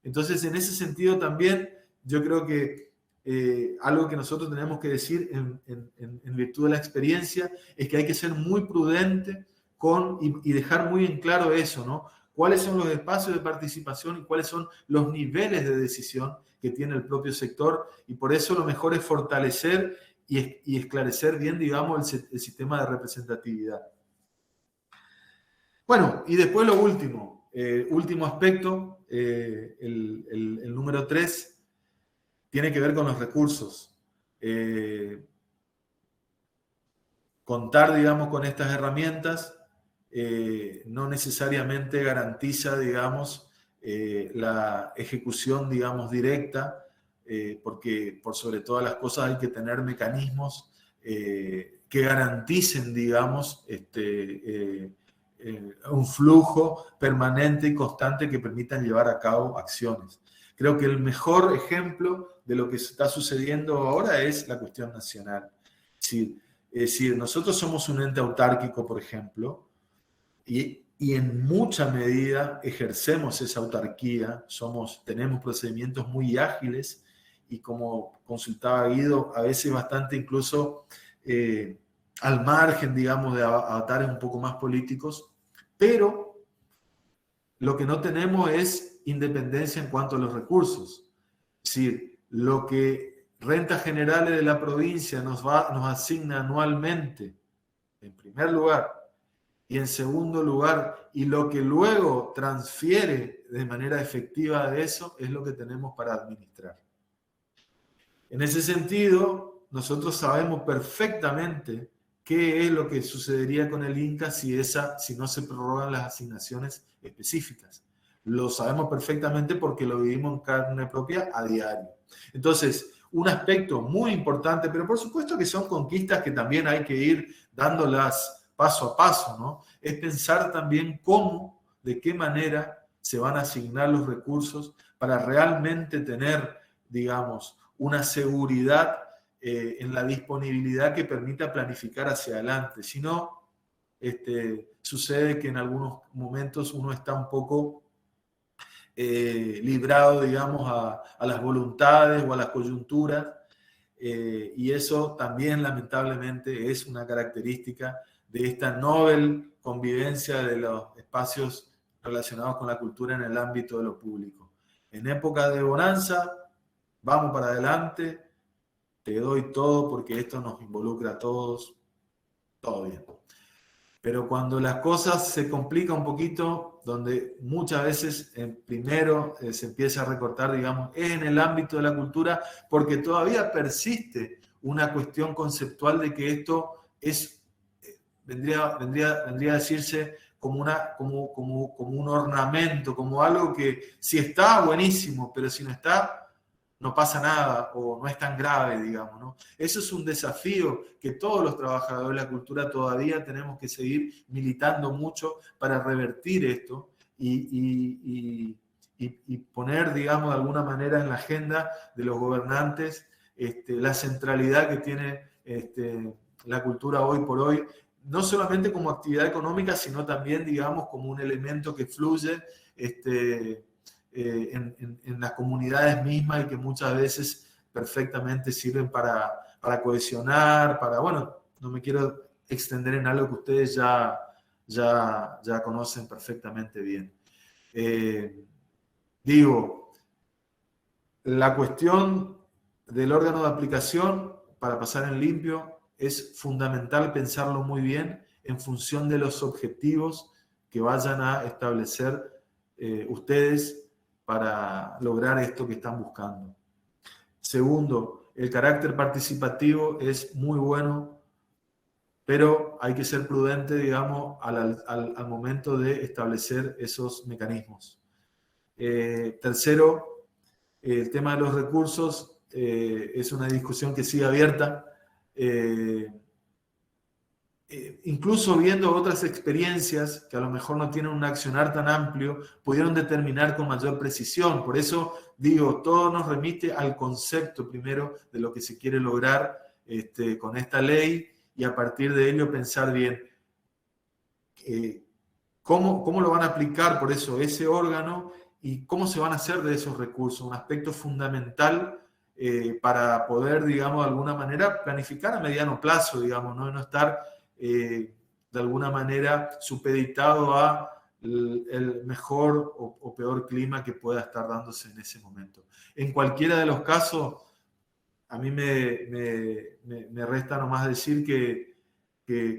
Entonces, en ese sentido también yo creo que algo que nosotros tenemos que decir en virtud de la experiencia es que hay que ser muy prudente y dejar muy en claro eso, ¿no? Cuáles son los espacios de participación y cuáles son los niveles de decisión que tiene el propio sector, y por eso lo mejor es fortalecer y esclarecer bien, digamos, el sistema de representatividad. Bueno, y después lo último, último aspecto, el número 3, tiene que ver con los recursos. Contar, digamos, con estas herramientas no necesariamente garantiza, digamos, la ejecución, digamos, directa, porque por sobre todas las cosas hay que tener mecanismos que garanticen, digamos, un flujo permanente y constante que permitan llevar a cabo acciones. Creo que el mejor ejemplo de lo que está sucediendo ahora es la cuestión nacional. Es decir, nosotros somos un ente autárquico, por ejemplo, y en mucha medida ejercemos esa autarquía, tenemos procedimientos muy ágiles y, como consultaba Guido, a veces bastante incluso al margen, digamos, de avatares un poco más políticos, pero lo que no tenemos es independencia en cuanto a los recursos. Es decir, lo que Rentas Generales de la provincia nos asigna anualmente, en primer lugar, y en segundo lugar, y lo que luego transfiere de manera efectiva de eso, es lo que tenemos para administrar. En ese sentido, nosotros sabemos perfectamente qué es lo que sucedería con el INCA si no se prorrogan las asignaciones específicas. Lo sabemos perfectamente porque lo vivimos en carne propia a diario. Entonces, un aspecto muy importante, pero por supuesto que son conquistas que también hay que ir dándolas paso a paso, ¿no? Es pensar también de qué manera se van a asignar los recursos para realmente tener, digamos, una seguridad en la disponibilidad que permita planificar hacia adelante. Si no, sucede que en algunos momentos uno está un poco librado, digamos, a las voluntades o a las coyunturas, y eso también lamentablemente es una característica de esta novel convivencia de los espacios relacionados con la cultura en el ámbito de lo público. En época de bonanza, vamos para adelante, te doy todo porque esto nos involucra a todos, todo bien. Pero cuando las cosas se complican un poquito, donde muchas veces primero se empieza a recortar, digamos, es en el ámbito de la cultura, porque todavía persiste una cuestión conceptual de que esto vendría a decirse como un ornamento, como algo que si está, buenísimo, pero si no está, no pasa nada o no es tan grave, digamos, ¿no? Eso es un desafío que todos los trabajadores de la cultura todavía tenemos que seguir militando mucho para revertir esto y poner, digamos, de alguna manera en la agenda de los gobernantes la centralidad que tiene la cultura hoy por hoy, no solamente como actividad económica, sino también, digamos, como un elemento que fluye en las comunidades mismas y que muchas veces perfectamente sirven para cohesionar, bueno, no me quiero extender en algo que ustedes ya conocen perfectamente bien. La cuestión del órgano de aplicación, para pasar en limpio, es fundamental pensarlo muy bien en función de los objetivos que vayan a establecer ustedes para lograr esto que están buscando. Segundo, el carácter participativo es muy bueno, pero hay que ser prudente, digamos, al momento de establecer esos mecanismos. Tercero, el tema de los recursos es una discusión que sigue abierta. Incluso viendo otras experiencias que a lo mejor no tienen un accionar tan amplio, pudieron determinar con mayor precisión. Por eso digo, todo nos remite al concepto primero de lo que se quiere lograr con esta ley, y a partir de ello pensar bien cómo lo van a aplicar, por eso ese órgano, y cómo se van a hacer de esos recursos, un aspecto fundamental para poder, digamos, de alguna manera planificar a mediano plazo, digamos, ¿no? Y no estar de alguna manera supeditado a el mejor o peor clima que pueda estar dándose en ese momento. En cualquiera de los casos, a mí me resta nomás decir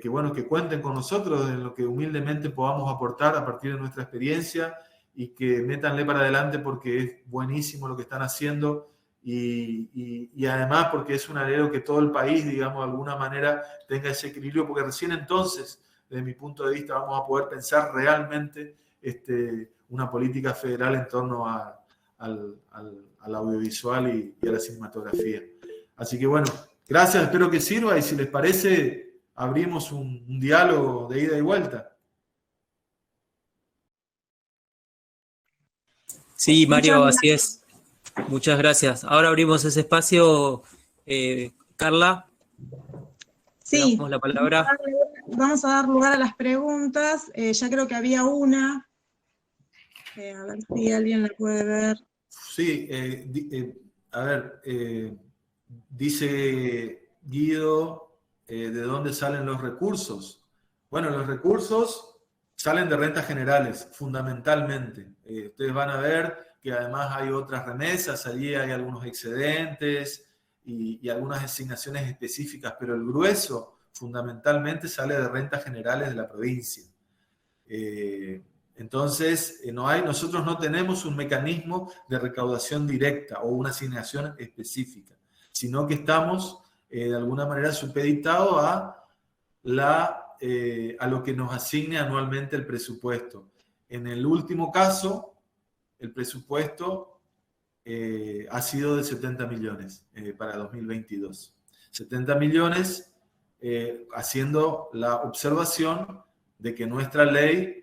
bueno, que cuenten con nosotros en lo que humildemente podamos aportar a partir de nuestra experiencia y que métanle para adelante porque es buenísimo lo que están haciendo y además porque es un anhelo que todo el país, digamos, de alguna manera tenga ese equilibrio, porque recién entonces, desde mi punto de vista, vamos a poder pensar realmente una política federal en torno al audiovisual y a la cinematografía. Así que bueno, gracias, espero que sirva y si les parece, abrimos un diálogo de ida y vuelta. Sí, Mario, así es. Muchas gracias. Ahora abrimos ese espacio. Carla, te sí, damos la palabra. vamos a dar lugar a las preguntas. Ya creo que había una. A ver si alguien la puede ver. Sí, a ver, dice Guido, ¿de dónde salen los recursos? Bueno, los recursos salen de rentas generales, fundamentalmente. Ustedes van a ver que además hay otras remesas, allí hay algunos excedentes y algunas asignaciones específicas, pero el grueso fundamentalmente sale de rentas generales de la provincia. Entonces, nosotros no tenemos un mecanismo de recaudación directa o una asignación específica, sino que estamos de alguna manera supeditados a lo que nos asigne anualmente el presupuesto. En el último caso, el presupuesto ha sido de 70 millones para 2022. 70 millones haciendo la observación de que nuestra ley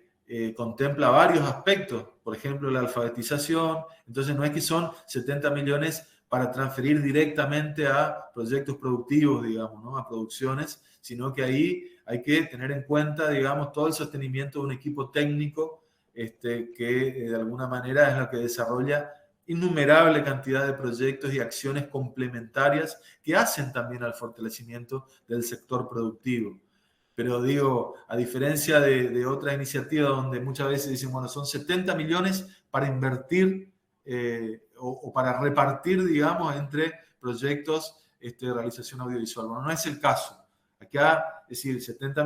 contempla varios aspectos, por ejemplo, la alfabetización. Entonces no es que son 70 millones para transferir directamente a proyectos productivos, digamos, ¿no? A producciones, sino que ahí hay que tener en cuenta, digamos, todo el sostenimiento de un equipo técnico que de alguna manera es lo que desarrolla innumerable cantidad de proyectos y acciones complementarias que hacen también al fortalecimiento del sector productivo. Pero digo, a diferencia de otras iniciativas donde muchas veces dicen, bueno, son 70 millones para invertir o para repartir, digamos, entre proyectos de realización audiovisual. Bueno, no es el caso. Acá, es decir,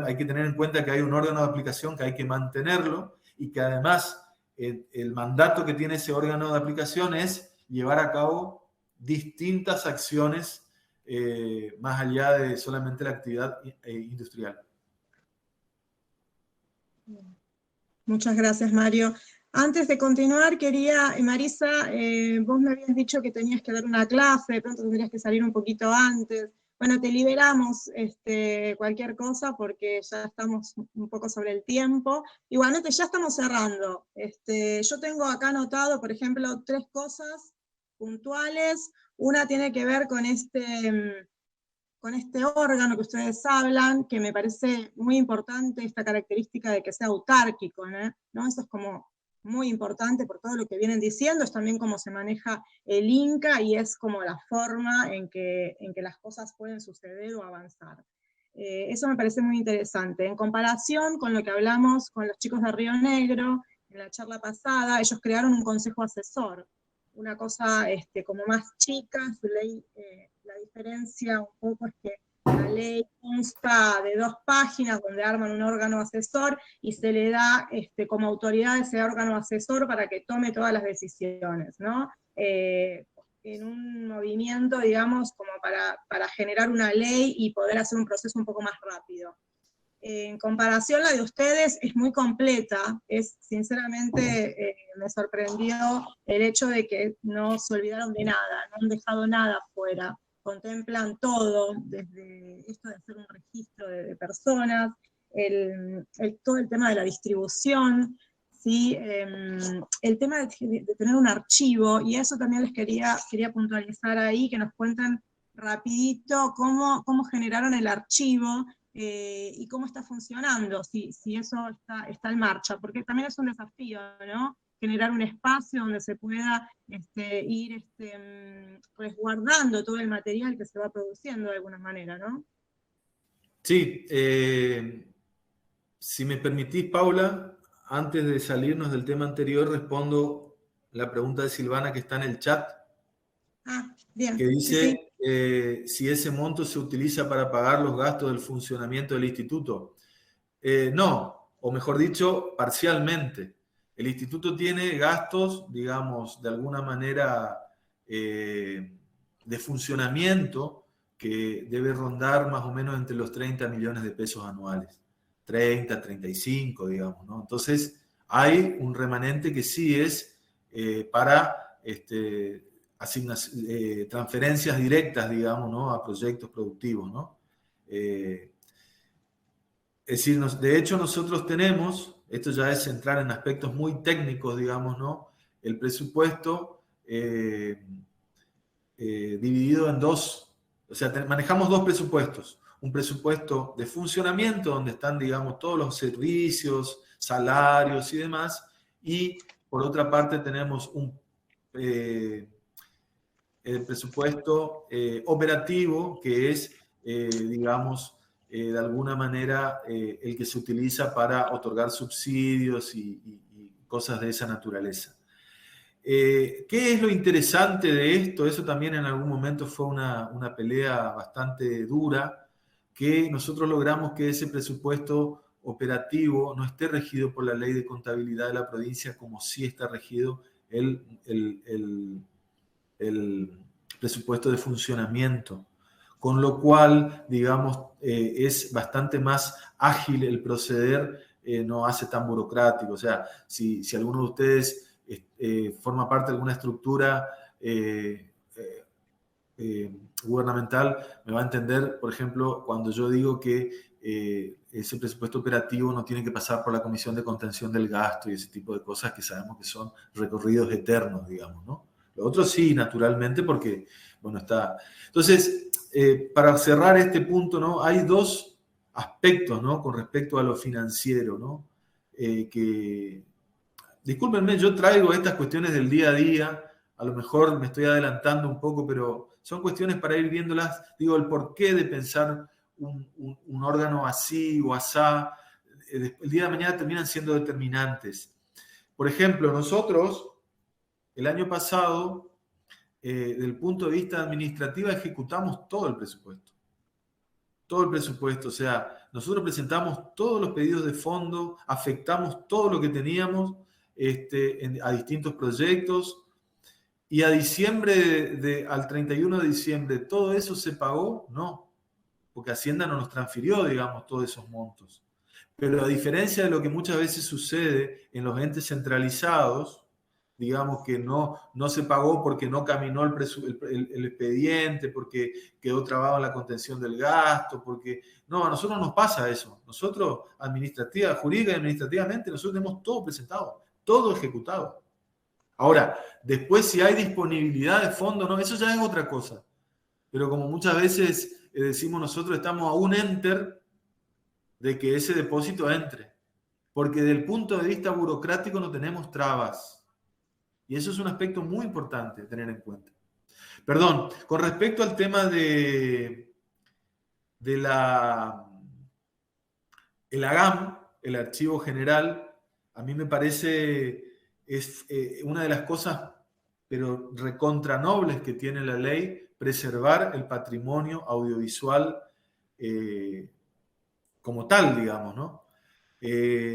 hay que tener en cuenta que hay un órgano de aplicación que hay que mantenerlo y que además el mandato que tiene ese órgano de aplicación es llevar a cabo distintas acciones más allá de solamente la actividad industrial. Muchas gracias, Mario. Antes de continuar, quería, Marisa, vos me habías dicho que tenías que dar una clase, de pronto tendrías que salir un poquito antes. Bueno, te liberamos cualquier cosa porque ya estamos un poco sobre el tiempo. Igualmente, ya estamos cerrando. Yo tengo acá anotado, por ejemplo, 3 cosas puntuales. Una tiene que ver con este órgano que ustedes hablan, que me parece muy importante esta característica de que sea autárquico, ¿no? Eso es como muy importante por todo lo que vienen diciendo, es también cómo se maneja el INCA y es como la forma en que las cosas pueden suceder o avanzar. Eso me parece muy interesante. En comparación con lo que hablamos con los chicos de Río Negro, en la charla pasada, ellos crearon un consejo asesor, una cosa como más chica, su ley, la diferencia un poco es que la ley consta de 2 páginas donde arman un órgano asesor y se le da como autoridad a ese órgano asesor para que tome todas las decisiones, ¿no? En un movimiento, digamos, como para generar una ley y poder hacer un proceso un poco más rápido. En comparación, la de ustedes es muy completa, sinceramente me sorprendió el hecho de que no se olvidaron de nada, no han dejado nada fuera, contemplan todo, desde esto de hacer un registro de personas, todo el tema de la distribución, ¿sí? El tema de tener un archivo, y eso también les quería puntualizar ahí, que nos cuenten rapidito cómo generaron el archivo, y cómo está funcionando, si eso está en marcha, porque también es un desafío, ¿no? generar un espacio donde se pueda ir resguardando todo el material que se va produciendo de alguna manera, ¿no? Sí, si me permitís, Paula, antes de salirnos del tema anterior, respondo la pregunta de Silvana que está en el chat, bien, que dice sí. Si ese monto se utiliza para pagar los gastos del funcionamiento del instituto. No, o mejor dicho, parcialmente. El instituto tiene gastos, digamos, de alguna manera de funcionamiento que debe rondar más o menos entre los 30 millones de pesos anuales. 30, 35, digamos, ¿no? Entonces, hay un remanente que sí es para transferencias directas, digamos, ¿no? A proyectos productivos, ¿no? Es decir, de hecho nosotros tenemos, esto ya es entrar en aspectos muy técnicos, digamos, ¿no? El presupuesto dividido en dos, o sea, manejamos dos presupuestos. Un presupuesto de funcionamiento, donde están, digamos, todos los servicios, salarios y demás, y por otra parte tenemos el presupuesto operativo, que es, digamos, de alguna manera el que se utiliza para otorgar subsidios y cosas de esa naturaleza. ¿Qué es lo interesante de esto? Eso también en algún momento fue una pelea bastante dura, que nosotros logramos que ese presupuesto operativo no esté regido por la ley de contabilidad de la provincia como sí está regido el presupuesto de funcionamiento, con lo cual, digamos, es bastante más ágil el proceder, no hace tan burocrático. O sea, si alguno de ustedes forma parte de alguna estructura gubernamental, me va a entender, por ejemplo, cuando yo digo que ese presupuesto operativo no tiene que pasar por la Comisión de Contención del Gasto y ese tipo de cosas que sabemos que son recorridos eternos, digamos, ¿no? Lo otro sí, naturalmente, porque, bueno, está... Entonces, para cerrar este punto, ¿no? Hay dos aspectos, ¿no? Con respecto a lo financiero, ¿no? Discúlpenme, yo traigo estas cuestiones del día a día, a lo mejor me estoy adelantando un poco, pero son cuestiones para ir viéndolas, digo, el porqué de pensar un órgano así o asá, el día de mañana terminan siendo determinantes. Por ejemplo, nosotros, el año pasado, desde el punto de vista administrativo, ejecutamos todo el presupuesto. Todo el presupuesto, o sea, nosotros presentamos todos los pedidos de fondo, afectamos todo lo que teníamos a distintos proyectos, y a diciembre, al 31 de diciembre, ¿todo eso se pagó? No, porque Hacienda no nos transfirió, digamos, todos esos montos. Pero a diferencia de lo que muchas veces sucede en los entes centralizados, digamos que no se pagó porque no caminó el expediente, porque quedó trabado en la contención del gasto, porque... No, a nosotros nos pasa eso. Nosotros, jurídica y administrativamente, nosotros tenemos todo presentado, todo ejecutado. Ahora, después si hay disponibilidad de fondos, no, eso ya es otra cosa. Pero como muchas veces decimos nosotros, estamos a un enter de que ese depósito entre. Porque desde el punto de vista burocrático no tenemos trabas. Y eso es un aspecto muy importante de tener en cuenta. Perdón, con respecto al tema de el AGAM, el Archivo General, a mí me parece es una de las cosas, pero recontra nobles que tiene la ley, preservar el patrimonio audiovisual como tal, digamos, ¿no?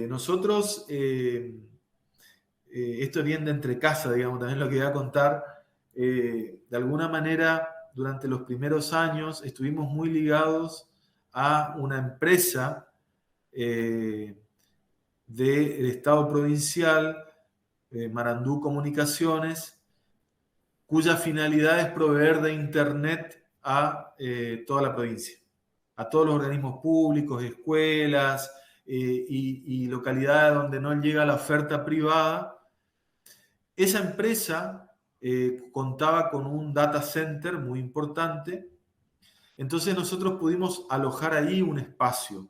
Nosotros, esto viene de entre casa, digamos, también lo que voy a contar, de alguna manera, durante los primeros años estuvimos muy ligados a una empresa del Estado provincial, Marandú Comunicaciones, cuya finalidad es proveer de internet a toda la provincia, a todos los organismos públicos, escuelas y localidades donde no llega la oferta privada. Esa empresa contaba con un data center muy importante, entonces nosotros pudimos alojar ahí un espacio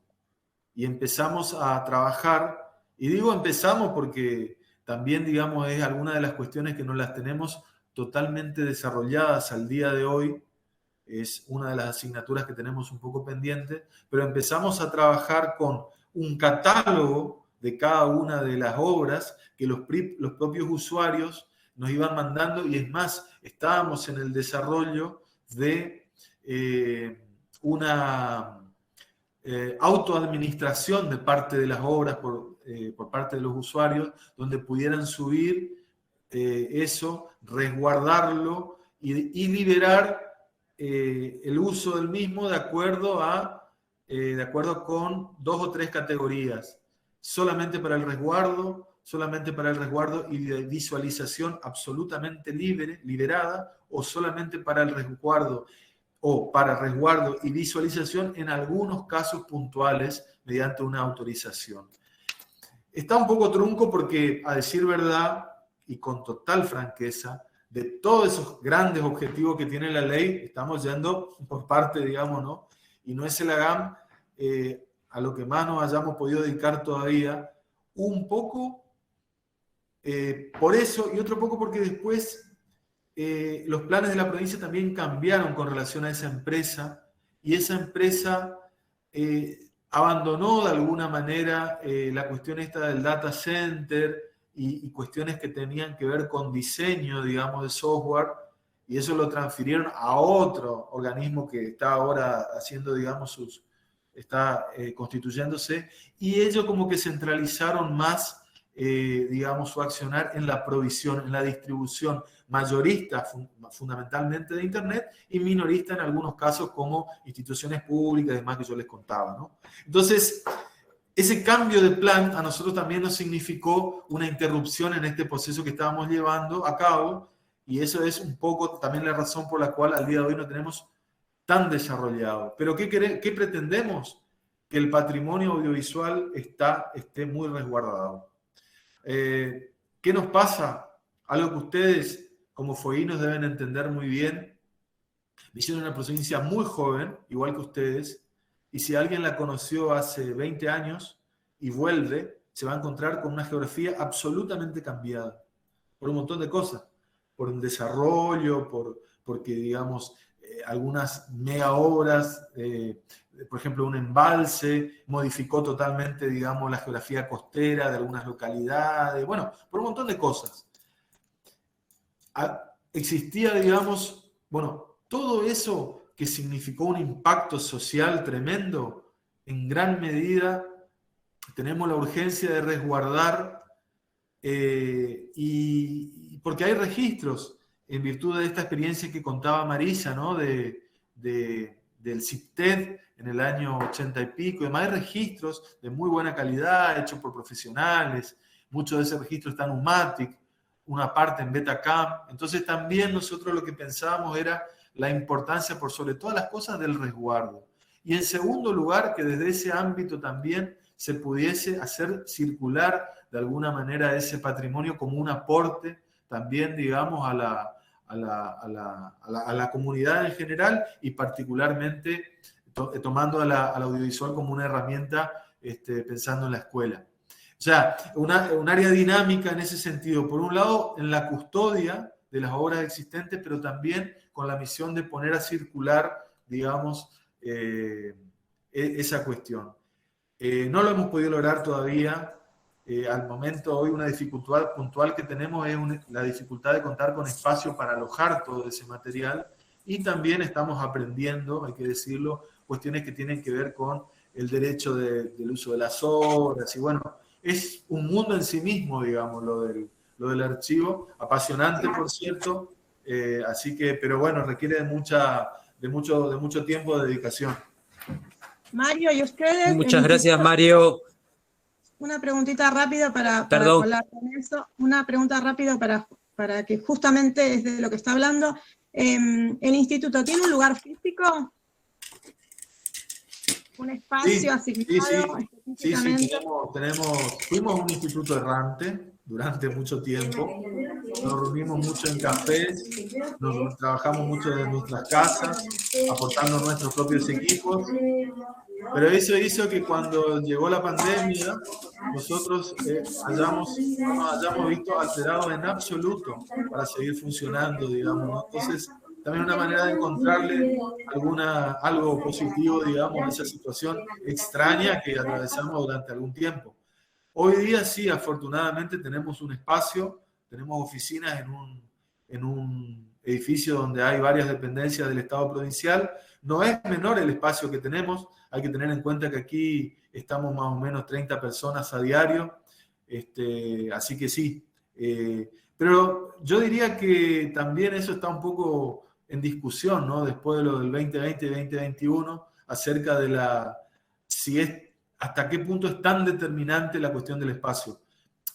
y empezamos a trabajar, y digo empezamos porque también, digamos, es alguna de las cuestiones que no las tenemos totalmente desarrolladas al día de hoy. Es una de las asignaturas que tenemos un poco pendiente, pero empezamos a trabajar con un catálogo de cada una de las obras que los propios usuarios nos iban mandando, y es más, estábamos en el desarrollo de una autoadministración de parte de las obras por parte de los usuarios, donde pudieran subir eso, resguardarlo y liberar el uso del mismo de acuerdo con 2 o 3 categorías. Solamente para el resguardo y de visualización absolutamente liberada, o solamente para el resguardo y visualización en algunos casos puntuales mediante una autorización. Está un poco trunco porque, a decir verdad y con total franqueza, de todos esos grandes objetivos que tiene la ley, estamos yendo por parte, digamos, ¿no? Y no es el AGAM a lo que más nos hayamos podido dedicar todavía, un poco por eso, y otro poco porque después los planes de la provincia también cambiaron con relación a esa empresa, y esa empresa abandonó de alguna manera la cuestión esta del data center y cuestiones que tenían que ver con diseño, digamos, de software, y eso lo transfirieron a otro organismo que está ahora haciendo, digamos, está constituyéndose, y ellos como que centralizaron más, digamos, su accionar en la provisión, en la distribución mayorista fundamentalmente de Internet, y minorista en algunos casos como instituciones públicas y demás que yo les contaba, ¿no? Entonces, ese cambio de plan a nosotros también nos significó una interrupción en este proceso que estábamos llevando a cabo, y eso es un poco también la razón por la cual al día de hoy no tenemos tan desarrollado. Pero ¿qué pretendemos? Que el patrimonio audiovisual esté muy resguardado. ¿Qué nos pasa? Algo que ustedes como foínos deben entender muy bien. Hicieron una provincia muy joven, igual que ustedes, y si alguien la conoció hace 20 años y vuelve, se va a encontrar con una geografía absolutamente cambiada, por un montón de cosas, por un desarrollo, porque digamos, algunas mega obras, por ejemplo, un embalse modificó totalmente, digamos, la geografía costera de algunas localidades, bueno, por un montón de cosas. Existía, digamos, bueno, todo eso que significó un impacto social tremendo, en gran medida tenemos la urgencia de resguardar, y porque hay registros en virtud de esta experiencia que contaba Marisa, ¿no? Del CIPTED en el año 80 y pico. Además hay registros de muy buena calidad, hechos por profesionales. Muchos de esos registros están en UMATIC, una parte en Betacam. Entonces también nosotros lo que pensábamos era la importancia, por sobre todas las cosas, del resguardo. Y en segundo lugar, que desde ese ámbito también se pudiese hacer circular de alguna manera ese patrimonio como un aporte también, digamos, a la comunidad en general, y particularmente tomando al audiovisual como una herramienta, pensando en la escuela. O sea, un área dinámica en ese sentido, por un lado en la custodia de las obras existentes, pero también con la misión de poner a circular, digamos, esa cuestión. No lo hemos podido lograr todavía. Al momento, hoy una dificultad puntual que tenemos es la dificultad de contar con espacio para alojar todo ese material, y también estamos aprendiendo, hay que decirlo, cuestiones que tienen que ver con el derecho del uso de las obras, y bueno, es un mundo en sí mismo, digamos, lo del archivo, apasionante, por cierto, así que, pero bueno, requiere de mucho tiempo de dedicación. Mario, ¿y ustedes? Muchas gracias, Mario. Una preguntita rápida para hablar con eso. Una pregunta rápida para que justamente es de lo que está hablando. ¿El instituto tiene un lugar físico? ¿Un espacio asignado? Sí, fuimos un instituto errante durante mucho tiempo. Nos reunimos mucho en cafés, trabajamos mucho en nuestras casas, aportando nuestros propios equipos. Pero eso hizo que cuando llegó la pandemia, nosotros no nos hayamos visto alterados en absoluto para seguir funcionando, digamos, ¿no? Entonces, también una manera de encontrarle algo positivo, digamos, a esa situación extraña que atravesamos durante algún tiempo. Hoy día sí, afortunadamente tenemos un espacio, tenemos oficinas en un edificio donde hay varias dependencias del Estado provincial. No es menor el espacio que tenemos, hay que tener en cuenta que aquí estamos más o menos 30 personas a diario, así que sí. Pero yo diría que también eso está un poco en discusión, ¿no? Después de lo del 2020 y 2021, acerca de hasta qué punto es tan determinante la cuestión del espacio.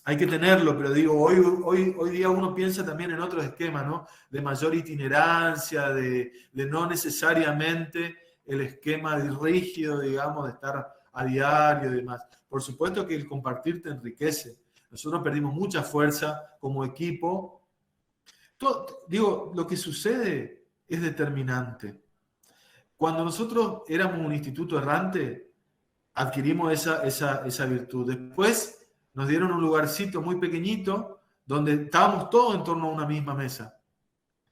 Hay que tenerlo, pero digo, hoy día uno piensa también en otros esquemas, ¿no? De mayor itinerancia, de no necesariamente el esquema rígido, digamos, de estar a diario y demás. Por supuesto que el compartir te enriquece. Nosotros perdimos mucha fuerza como equipo. Lo que sucede es determinante. Cuando nosotros éramos un instituto errante, adquirimos esa virtud. Después nos dieron un lugarcito muy pequeñito donde estábamos todos en torno a una misma mesa.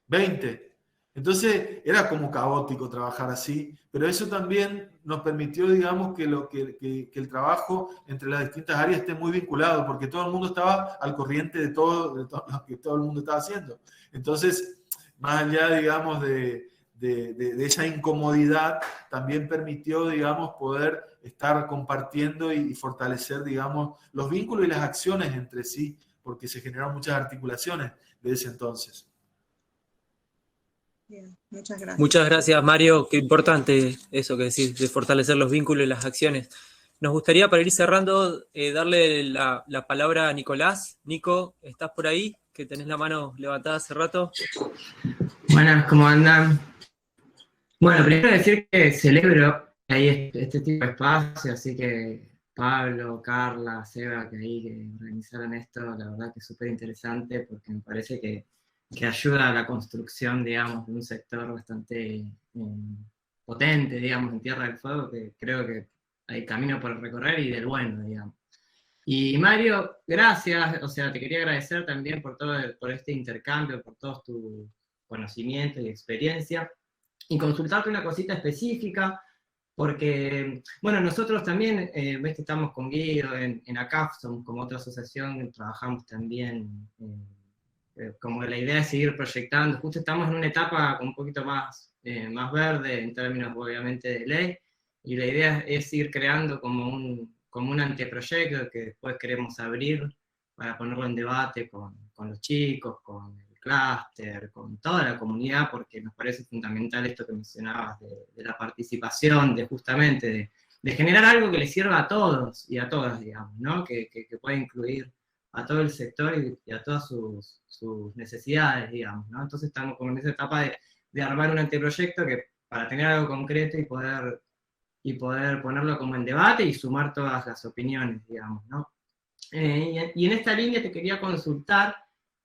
20. Entonces era como caótico trabajar así, pero eso también nos permitió, digamos, que el trabajo entre las distintas áreas esté muy vinculado, porque todo el mundo estaba al corriente de todo lo que todo el mundo estaba haciendo. Entonces, más allá, digamos, de esa incomodidad, también permitió, digamos, poder estar compartiendo y fortalecer, digamos, los vínculos y las acciones entre sí, porque se generaron muchas articulaciones de ese entonces. Bien, muchas gracias. Muchas gracias, Mario. Qué importante eso que decís, de fortalecer los vínculos y las acciones. Nos gustaría, para ir cerrando, darle la palabra a Nicolás. Nico, ¿estás por ahí? Que tenés la mano levantada hace rato. Buenas, ¿cómo andan? Bueno, primero decir que celebro que hay este tipo de espacio, así que Pablo, Carla, Seba, que organizaron esto, la verdad que es súper interesante porque me parece que ayuda a la construcción, digamos, de un sector bastante potente, digamos, en Tierra del Fuego, que creo que hay camino por recorrer y del bueno, digamos. Y Mario, gracias, o sea, te quería agradecer también por este intercambio, por todos tus conocimientos y experiencia, y consultarte una cosita específica, porque, bueno, nosotros también, ves que estamos con Guido en ACAF, somos como otra asociación, trabajamos también, como la idea es seguir proyectando, justo estamos en una etapa un poquito más verde, en términos obviamente de ley, y la idea es ir creando como un anteproyecto que después queremos abrir para ponerlo en debate con los chicos, con el clúster, con toda la comunidad, porque nos parece fundamental esto que mencionabas de la participación, justamente de generar algo que le sirva a todos y a todas, digamos, ¿no? Que pueda incluir a todo el sector y a todas sus necesidades, digamos, ¿no? Entonces estamos como en esa etapa de armar un anteproyecto que para tener algo concreto y poder ponerlo como en debate y sumar todas las opiniones, digamos, ¿no? Y en esta línea te quería consultar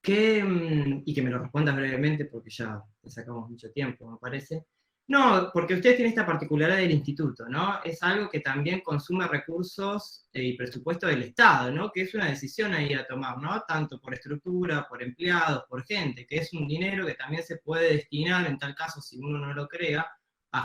y que me lo respondas brevemente porque ya te sacamos mucho tiempo, me parece. No, porque ustedes tienen esta particularidad del instituto, ¿no? Es algo que también consume recursos y presupuesto del Estado, ¿no? Que es una decisión ahí a tomar, ¿no? Tanto por estructura, por empleados, por gente, que es un dinero que también se puede destinar, en tal caso, si uno no lo crea,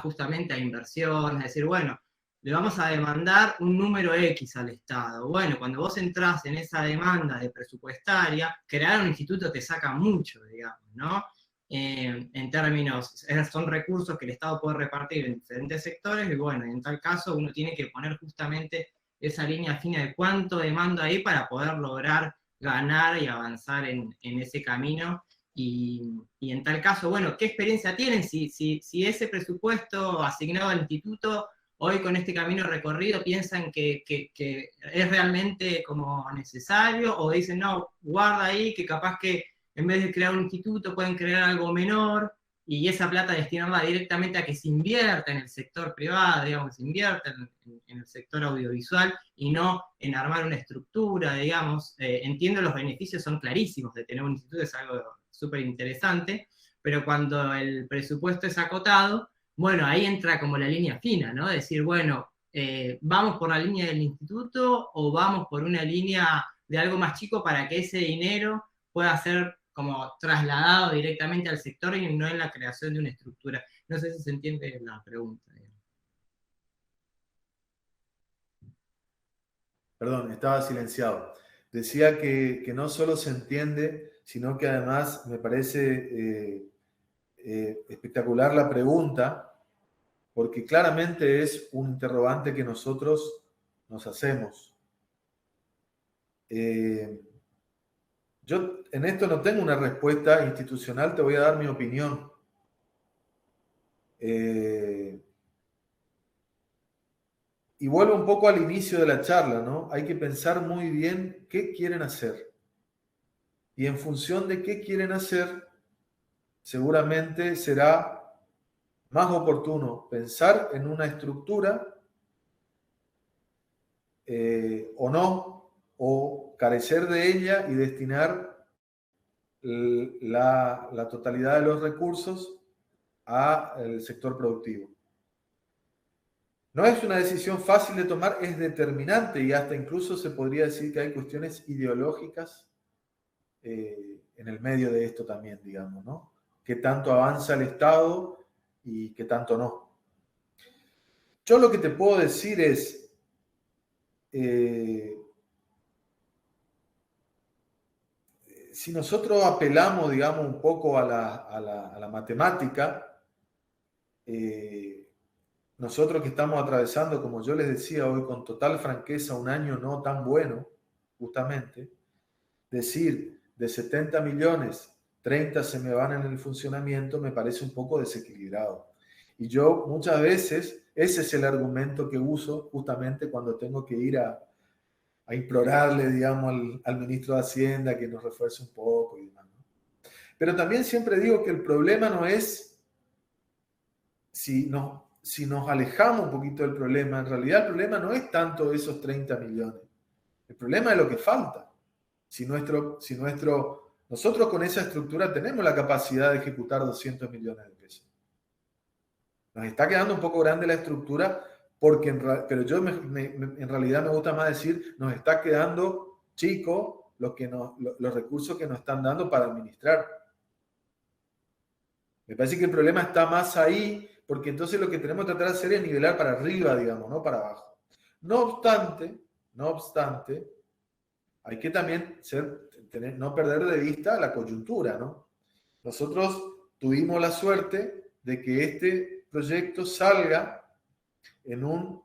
justamente a inversión, es decir, bueno, le vamos a demandar un número X al Estado. Bueno, cuando vos entrás en esa demanda de presupuestaria, crear un instituto te saca mucho, digamos, ¿no? En términos, son recursos que el Estado puede repartir en diferentes sectores, y bueno, en tal caso uno tiene que poner justamente esa línea fina de cuánto demanda ahí para poder lograr ganar y avanzar en ese camino. Y en tal caso, bueno, ¿qué experiencia tienen? Si ese presupuesto asignado al instituto, hoy con este camino recorrido, piensan que es realmente como necesario, o dicen, no, guarda ahí, que capaz que en vez de crear un instituto pueden crear algo menor, y esa plata destinarla directamente a que se invierta en el sector privado, digamos, que se invierta en el sector audiovisual, y no en armar una estructura, digamos. Entiendo los beneficios son clarísimos de tener un instituto, es algo súper interesante, pero cuando el presupuesto es acotado, bueno, ahí entra como la línea fina, ¿no? Decir, bueno, ¿vamos por la línea del instituto o vamos por una línea de algo más chico para que ese dinero pueda ser como trasladado directamente al sector y no en la creación de una estructura? No sé si se entiende la pregunta. Perdón, estaba silenciado. Decía que no solo se entiende, sino que además me parece espectacular la pregunta, porque claramente es un interrogante que nosotros nos hacemos. Yo en esto no tengo una respuesta institucional, te voy a dar mi opinión. Y vuelvo un poco al inicio de la charla, ¿no? Hay que pensar muy bien qué quieren hacer. Y en función de qué quieren hacer, seguramente será más oportuno pensar en una estructura o no, o carecer de ella y destinar la totalidad de los recursos al sector productivo. No es una decisión fácil de tomar, es determinante y hasta incluso se podría decir que hay cuestiones ideológicas en el medio de esto también, digamos, ¿no? ¿Qué tanto avanza el Estado y qué tanto no? Yo lo que te puedo decir es, si nosotros apelamos, digamos, un poco a la matemática, nosotros que estamos atravesando, como yo les decía hoy, con total franqueza, un año no tan bueno, justamente, decir de 70 millones, 30 se me van en el funcionamiento, me parece un poco desequilibrado. Y yo muchas veces, ese es el argumento que uso justamente cuando tengo que ir a implorarle, digamos, al ministro de Hacienda que nos refuerce un poco y demás, ¿no? Pero también siempre digo que el problema no es si nos alejamos un poquito del problema. En realidad el problema no es tanto esos 30 millones. El problema es lo que falta. Nosotros con esa estructura tenemos la capacidad de ejecutar 200 millones de pesos. Nos está quedando un poco grande la estructura, pero yo en realidad me gusta más decir, nos está quedando chico los recursos que nos están dando para administrar. Me parece que el problema está más ahí, porque entonces lo que tenemos que tratar de hacer es nivelar para arriba, digamos, no para abajo. No obstante, hay que también no perder de vista la coyuntura, ¿no? Nosotros tuvimos la suerte de que este proyecto salga en un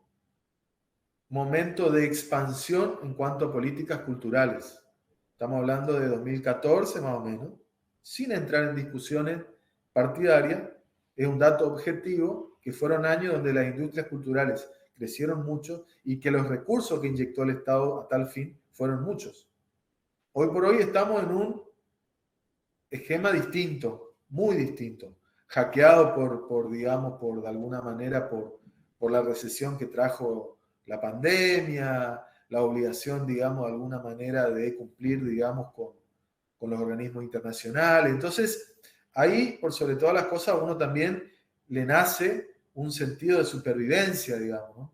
momento de expansión en cuanto a políticas culturales. Estamos hablando de 2014 más o menos, sin entrar en discusiones partidarias. Es un dato objetivo que fueron años donde las industrias culturales crecieron mucho y que los recursos que inyectó el Estado a tal fin fueron muchos. Hoy por hoy estamos en un esquema distinto, muy distinto, hackeado de alguna manera por la recesión que trajo la pandemia, la obligación, digamos, de alguna manera de cumplir, digamos, con los organismos internacionales. Entonces, ahí, por sobre todas las cosas, a uno también le nace un sentido de supervivencia, digamos, ¿no?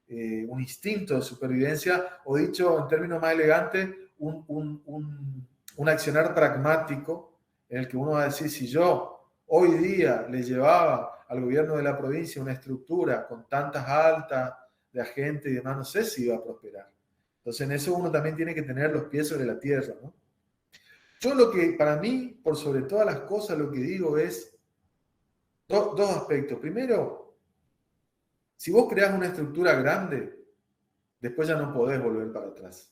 Un instinto de supervivencia, o dicho en términos más elegantes, un accionar pragmático en el que uno va a decir, si yo hoy día le llevaba al gobierno de la provincia una estructura con tantas altas de agentes y demás, no sé si iba a prosperar. Entonces en eso uno también tiene que tener los pies sobre la tierra, ¿no? Yo lo que, para mí, por sobre todas las cosas, lo que digo es dos aspectos. Primero, si vos creás una estructura grande, después ya no podés volver para atrás.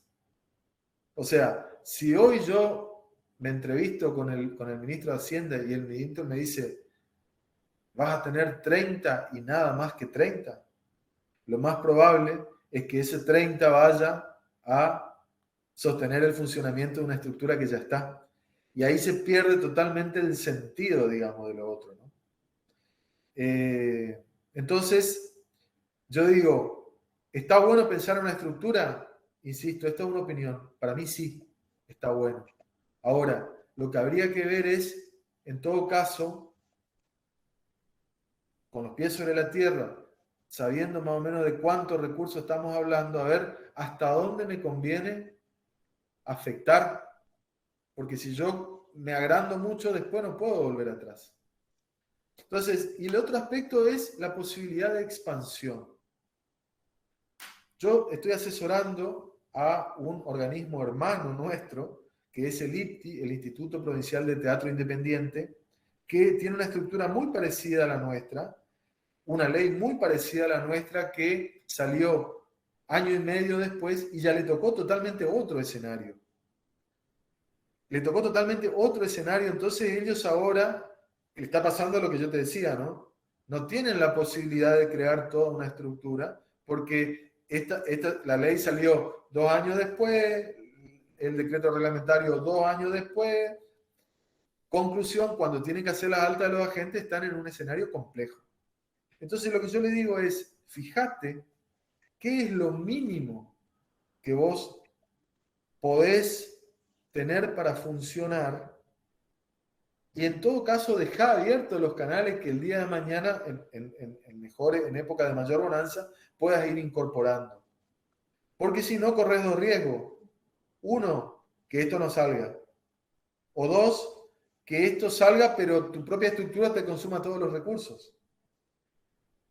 O sea, si hoy yo me entrevisto con el ministro de Hacienda y el ministro me dice, vas a tener 30 y nada más que 30, lo más probable es que ese 30 vaya a sostener el funcionamiento de una estructura que ya está. Y ahí se pierde totalmente el sentido, digamos, de lo otro, ¿no? Entonces, yo digo, ¿está bueno pensar en una estructura? Insisto, esta es una opinión. Para mí sí, está bueno. Ahora, lo que habría que ver es, en todo caso, con los pies sobre la tierra, sabiendo más o menos de cuántos recursos estamos hablando, a ver hasta dónde me conviene afectar, porque si yo me agrando mucho, después no puedo volver atrás. Entonces, y el otro aspecto es la posibilidad de expansión. Yo estoy asesorando a un organismo hermano nuestro, que es el IPTI, el Instituto Provincial de Teatro Independiente, que tiene una estructura muy parecida a la nuestra, una ley muy parecida a la nuestra que salió año y medio después y ya le tocó totalmente otro escenario. Le tocó totalmente otro escenario, entonces ellos ahora, le está pasando lo que yo te decía, ¿no? No tienen la posibilidad de crear toda una estructura porque la ley salió 2 años después, el decreto reglamentario 2 años después. Conclusión, cuando tienen que hacer la alta de los agentes están en un escenario complejo. Entonces lo que yo le digo es, fíjate qué es lo mínimo que vos podés tener para funcionar y en todo caso dejá abiertos los canales que el día de mañana, en época de mayor bonanza, puedas ir incorporando. Porque si no, corres 2 riesgos. 1, que esto no salga. O 2, que esto salga, pero tu propia estructura te consuma todos los recursos.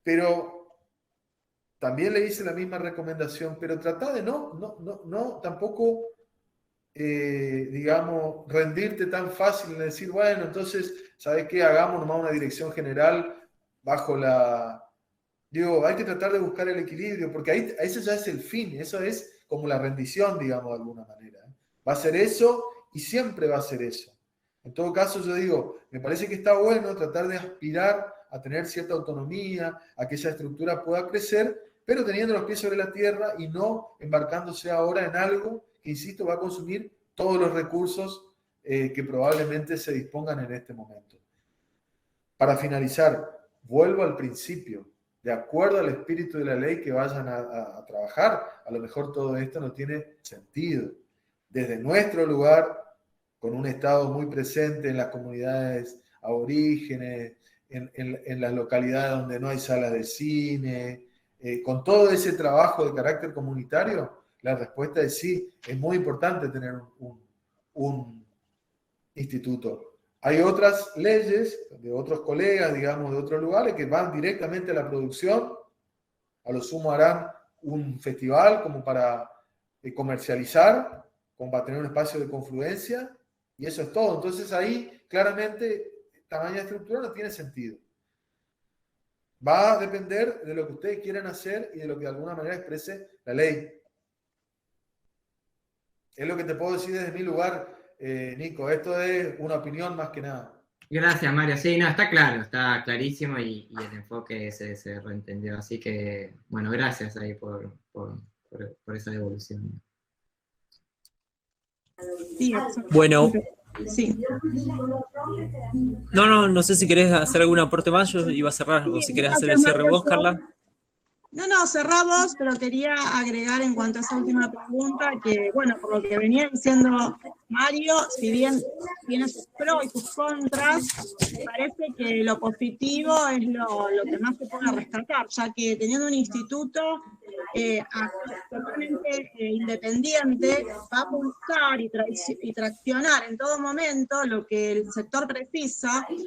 Pero también le hice la misma recomendación, pero trata de no tampoco, digamos, rendirte tan fácil en decir, bueno, entonces, ¿sabes qué? Hagamos nomás una dirección general bajo la... Digo, hay que tratar de buscar el equilibrio, porque ahí ese ya es el fin, eso es como la rendición, digamos, de alguna manera. Va a ser eso y siempre va a ser eso. En todo caso, yo digo, me parece que está bueno tratar de aspirar a tener cierta autonomía, a que esa estructura pueda crecer, pero teniendo los pies sobre la tierra y no embarcándose ahora en algo que, insisto, va a consumir todos los recursos que probablemente se dispongan en este momento. Para finalizar, vuelvo al principio. De acuerdo al espíritu de la ley que vayan a trabajar, a lo mejor todo esto no tiene sentido. Desde nuestro lugar, con un Estado muy presente en las comunidades aborígenes, en las localidades donde no hay salas de cine, con todo ese trabajo de carácter comunitario, la respuesta es sí, es muy importante tener un instituto. Hay otras leyes de otros colegas, digamos, de otros lugares, que van directamente a la producción, a lo sumo harán un festival como para comercializar, como para tener un espacio de confluencia, y eso es todo. Entonces ahí, claramente, tamaño de estructura no tiene sentido. Va a depender de lo que ustedes quieran hacer y de lo que de alguna manera exprese la ley. Es lo que te puedo decir desde mi lugar, Nico. Esto es una opinión más que nada. Gracias, Mario. Sí, no, está claro, está clarísimo y el enfoque se reentendió. Así que, bueno, gracias ahí por esa devolución. Sí, bueno. Sí. No sé si querés hacer algún aporte más, yo iba a cerrar, o si querés hacer el cierre vos, Carla. No, cerramos, pero quería agregar en cuanto a esa última pregunta que, bueno, por lo que venía diciendo Mario, si bien tiene sus pros y sus contras, parece que lo positivo es lo que más se puede rescatar, ya que teniendo un instituto totalmente independiente, va a buscar y traccionar en todo momento lo que el sector precisa, y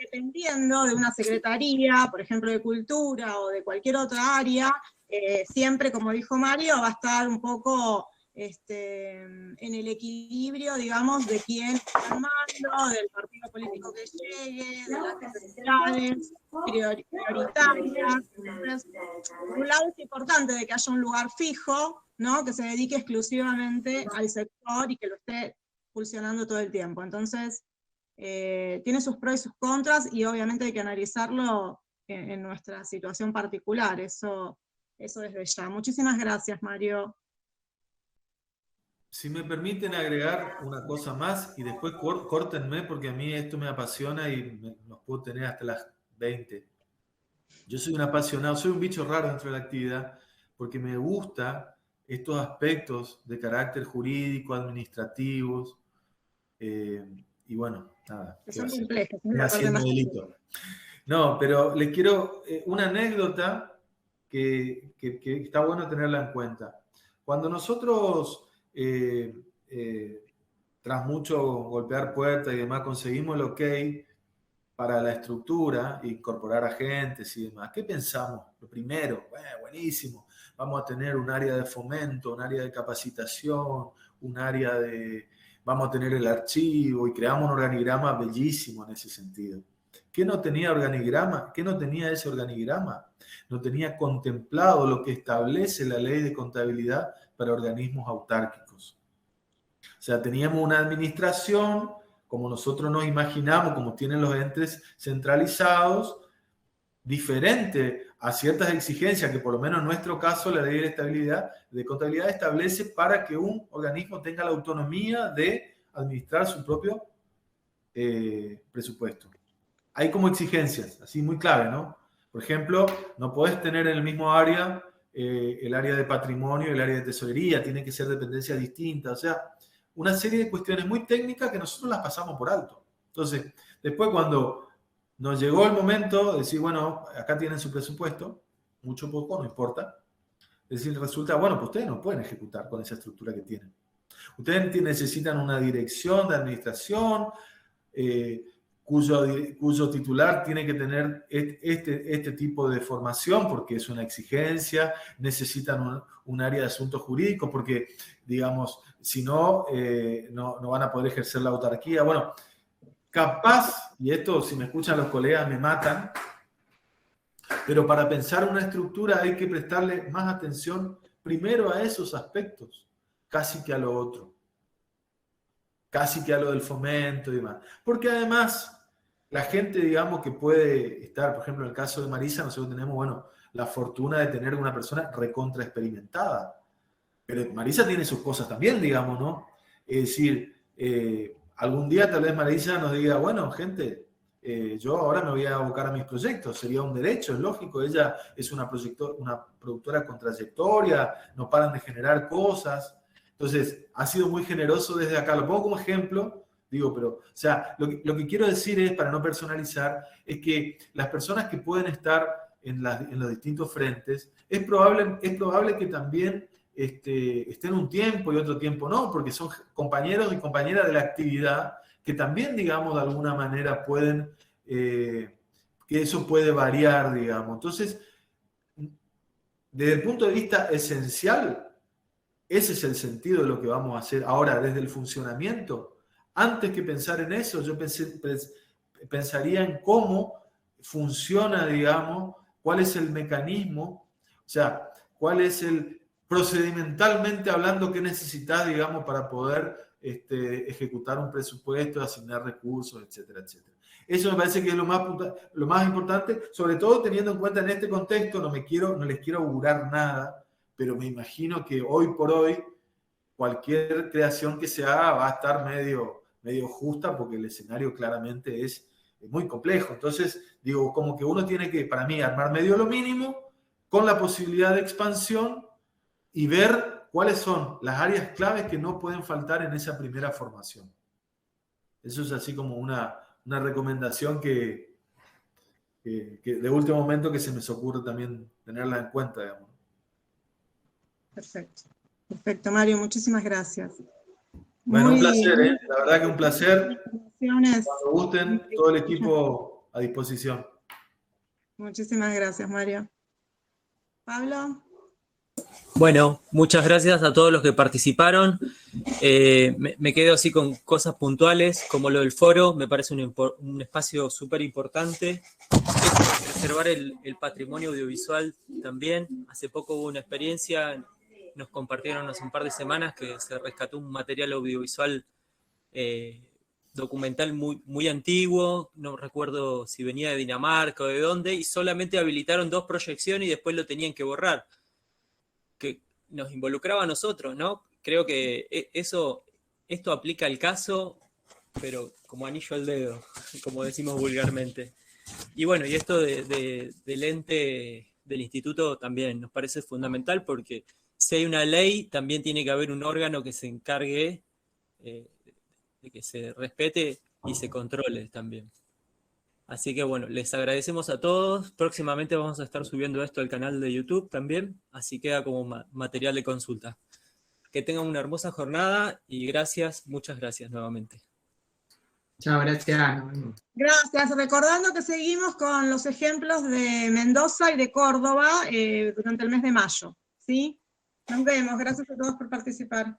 dependiendo de una secretaría, por ejemplo de Cultura o de cualquier otra área, siempre, como dijo Mario, va a estar un poco en el equilibrio, digamos, de quién está armando, del partido político que llegue, de las necesidades prioritarias. Entonces, por un lado es importante de que haya un lugar fijo, ¿no?, que se dedique exclusivamente al sector y que lo esté funcionando todo el tiempo. Entonces, tiene sus pros y sus contras, y obviamente hay que analizarlo en nuestra situación particular, eso desde ya. Muchísimas gracias, Mario. Si me permiten agregar una cosa más, y después córtenme, porque a mí esto me apasiona y nos puedo tener hasta las 20. Yo soy un apasionado, soy un bicho raro dentro de la actividad, porque me gusta estos aspectos de carácter jurídico, administrativos, y bueno, nada. Que son complejos. Haciendo delito. No, pero les quiero una anécdota que está bueno tenerla en cuenta. Cuando nosotros, tras mucho golpear puertas y demás, conseguimos el ok para la estructura, incorporar agentes y demás, ¿qué pensamos? Lo primero, buenísimo, vamos a tener un área de fomento, un área de capacitación, un área de... Vamos a tener el archivo y creamos un organigrama bellísimo en ese sentido. ¿Qué no tenía organigrama? ¿Qué no tenía ese organigrama? No tenía contemplado lo que establece la ley de contabilidad para organismos autárquicos. O sea, teníamos una administración, como nosotros nos imaginamos, como tienen los entes centralizados, diferente a ciertas exigencias que por lo menos en nuestro caso la ley de contabilidad establece para que un organismo tenga la autonomía de administrar su propio presupuesto. Hay como exigencias, así muy clave, ¿no? Por ejemplo, no podés tener en el mismo área el área de patrimonio y el área de tesorería, tiene que ser dependencias distintas, o sea, una serie de cuestiones muy técnicas que nosotros las pasamos por alto. Entonces, después cuando nos llegó el momento de decir, bueno, acá tienen su presupuesto, mucho o poco, no importa. Es decir, resulta, bueno, pues ustedes no pueden ejecutar con esa estructura que tienen. Ustedes necesitan una dirección de administración cuyo titular tiene que tener este tipo de formación porque es una exigencia, necesitan un área de asuntos jurídicos porque, digamos, si no, no van a poder ejercer la autarquía. Bueno, capaz, y esto si me escuchan los colegas me matan, pero para pensar una estructura hay que prestarle más atención primero a esos aspectos, casi que a lo otro, casi que a lo del fomento y demás. Porque además, la gente, digamos, que puede estar, por ejemplo, en el caso de Marisa, nosotros tenemos, bueno, la fortuna de tener una persona recontra experimentada. Pero Marisa tiene sus cosas también, digamos, ¿no? Es decir, algún día tal vez Marisa nos diga, bueno, gente, yo ahora me voy a abocar a mis proyectos, sería un derecho, es lógico, ella es una productora con trayectoria, no paran de generar cosas, entonces ha sido muy generoso desde acá, lo pongo como ejemplo, digo, pero, o sea, lo que quiero decir es, para no personalizar, es que las personas que pueden estar en los distintos frentes, es probable que también estén un tiempo y otro tiempo no, porque son compañeros y compañeras de la actividad que también, digamos, de alguna manera pueden, que eso puede variar, digamos. Entonces, desde el punto de vista esencial, ese es el sentido de lo que vamos a hacer ahora desde el funcionamiento. Antes que pensar en eso, yo pensaría en cómo funciona, digamos, cuál es el mecanismo, o sea, cuál es procedimentalmente hablando, qué necesitas, digamos, para poder ejecutar un presupuesto, asignar recursos, etcétera, etcétera. Eso me parece que es lo más importante, sobre todo teniendo en cuenta en este contexto, no les quiero augurar nada, pero me imagino que hoy por hoy cualquier creación que se haga va a estar medio justa porque el escenario claramente es muy complejo. Entonces, digo, como que uno tiene que, para mí, armar medio lo mínimo con la posibilidad de expansión y ver cuáles son las áreas claves que no pueden faltar en esa primera formación. Eso es así como una recomendación que de último momento que se me ocurre también tenerla en cuenta, digamos. Perfecto. Perfecto, Mario, muchísimas gracias. Bueno, un placer, la verdad que un placer. Cuando gusten, todo el equipo a disposición. Muchísimas gracias, Mario. Pablo. Bueno, muchas gracias a todos los que participaron. Me quedo así con cosas puntuales, como lo del foro, me parece un espacio súper importante. Preservar el patrimonio audiovisual también. Hace poco hubo una experiencia, nos compartieron hace un par de semanas que se rescató un material audiovisual documental muy antiguo, no recuerdo si venía de Dinamarca o de dónde, y solamente habilitaron 2 proyecciones y después lo tenían que borrar. Que nos involucraba a nosotros, ¿no? Creo que esto aplica al caso, pero como anillo al dedo, como decimos vulgarmente. Y bueno, y esto del ente del instituto también nos parece fundamental porque si hay una ley, también tiene que haber un órgano que se encargue de que se respete y se controle también. Así que bueno, les agradecemos a todos. Próximamente vamos a estar subiendo esto al canal de YouTube también, así queda como material de consulta. Que tengan una hermosa jornada y gracias, muchas gracias nuevamente. Chao, gracias. Gracias. Recordando que seguimos con los ejemplos de Mendoza y de Córdoba durante el mes de mayo. ¿Sí? Nos vemos. Gracias a todos por participar.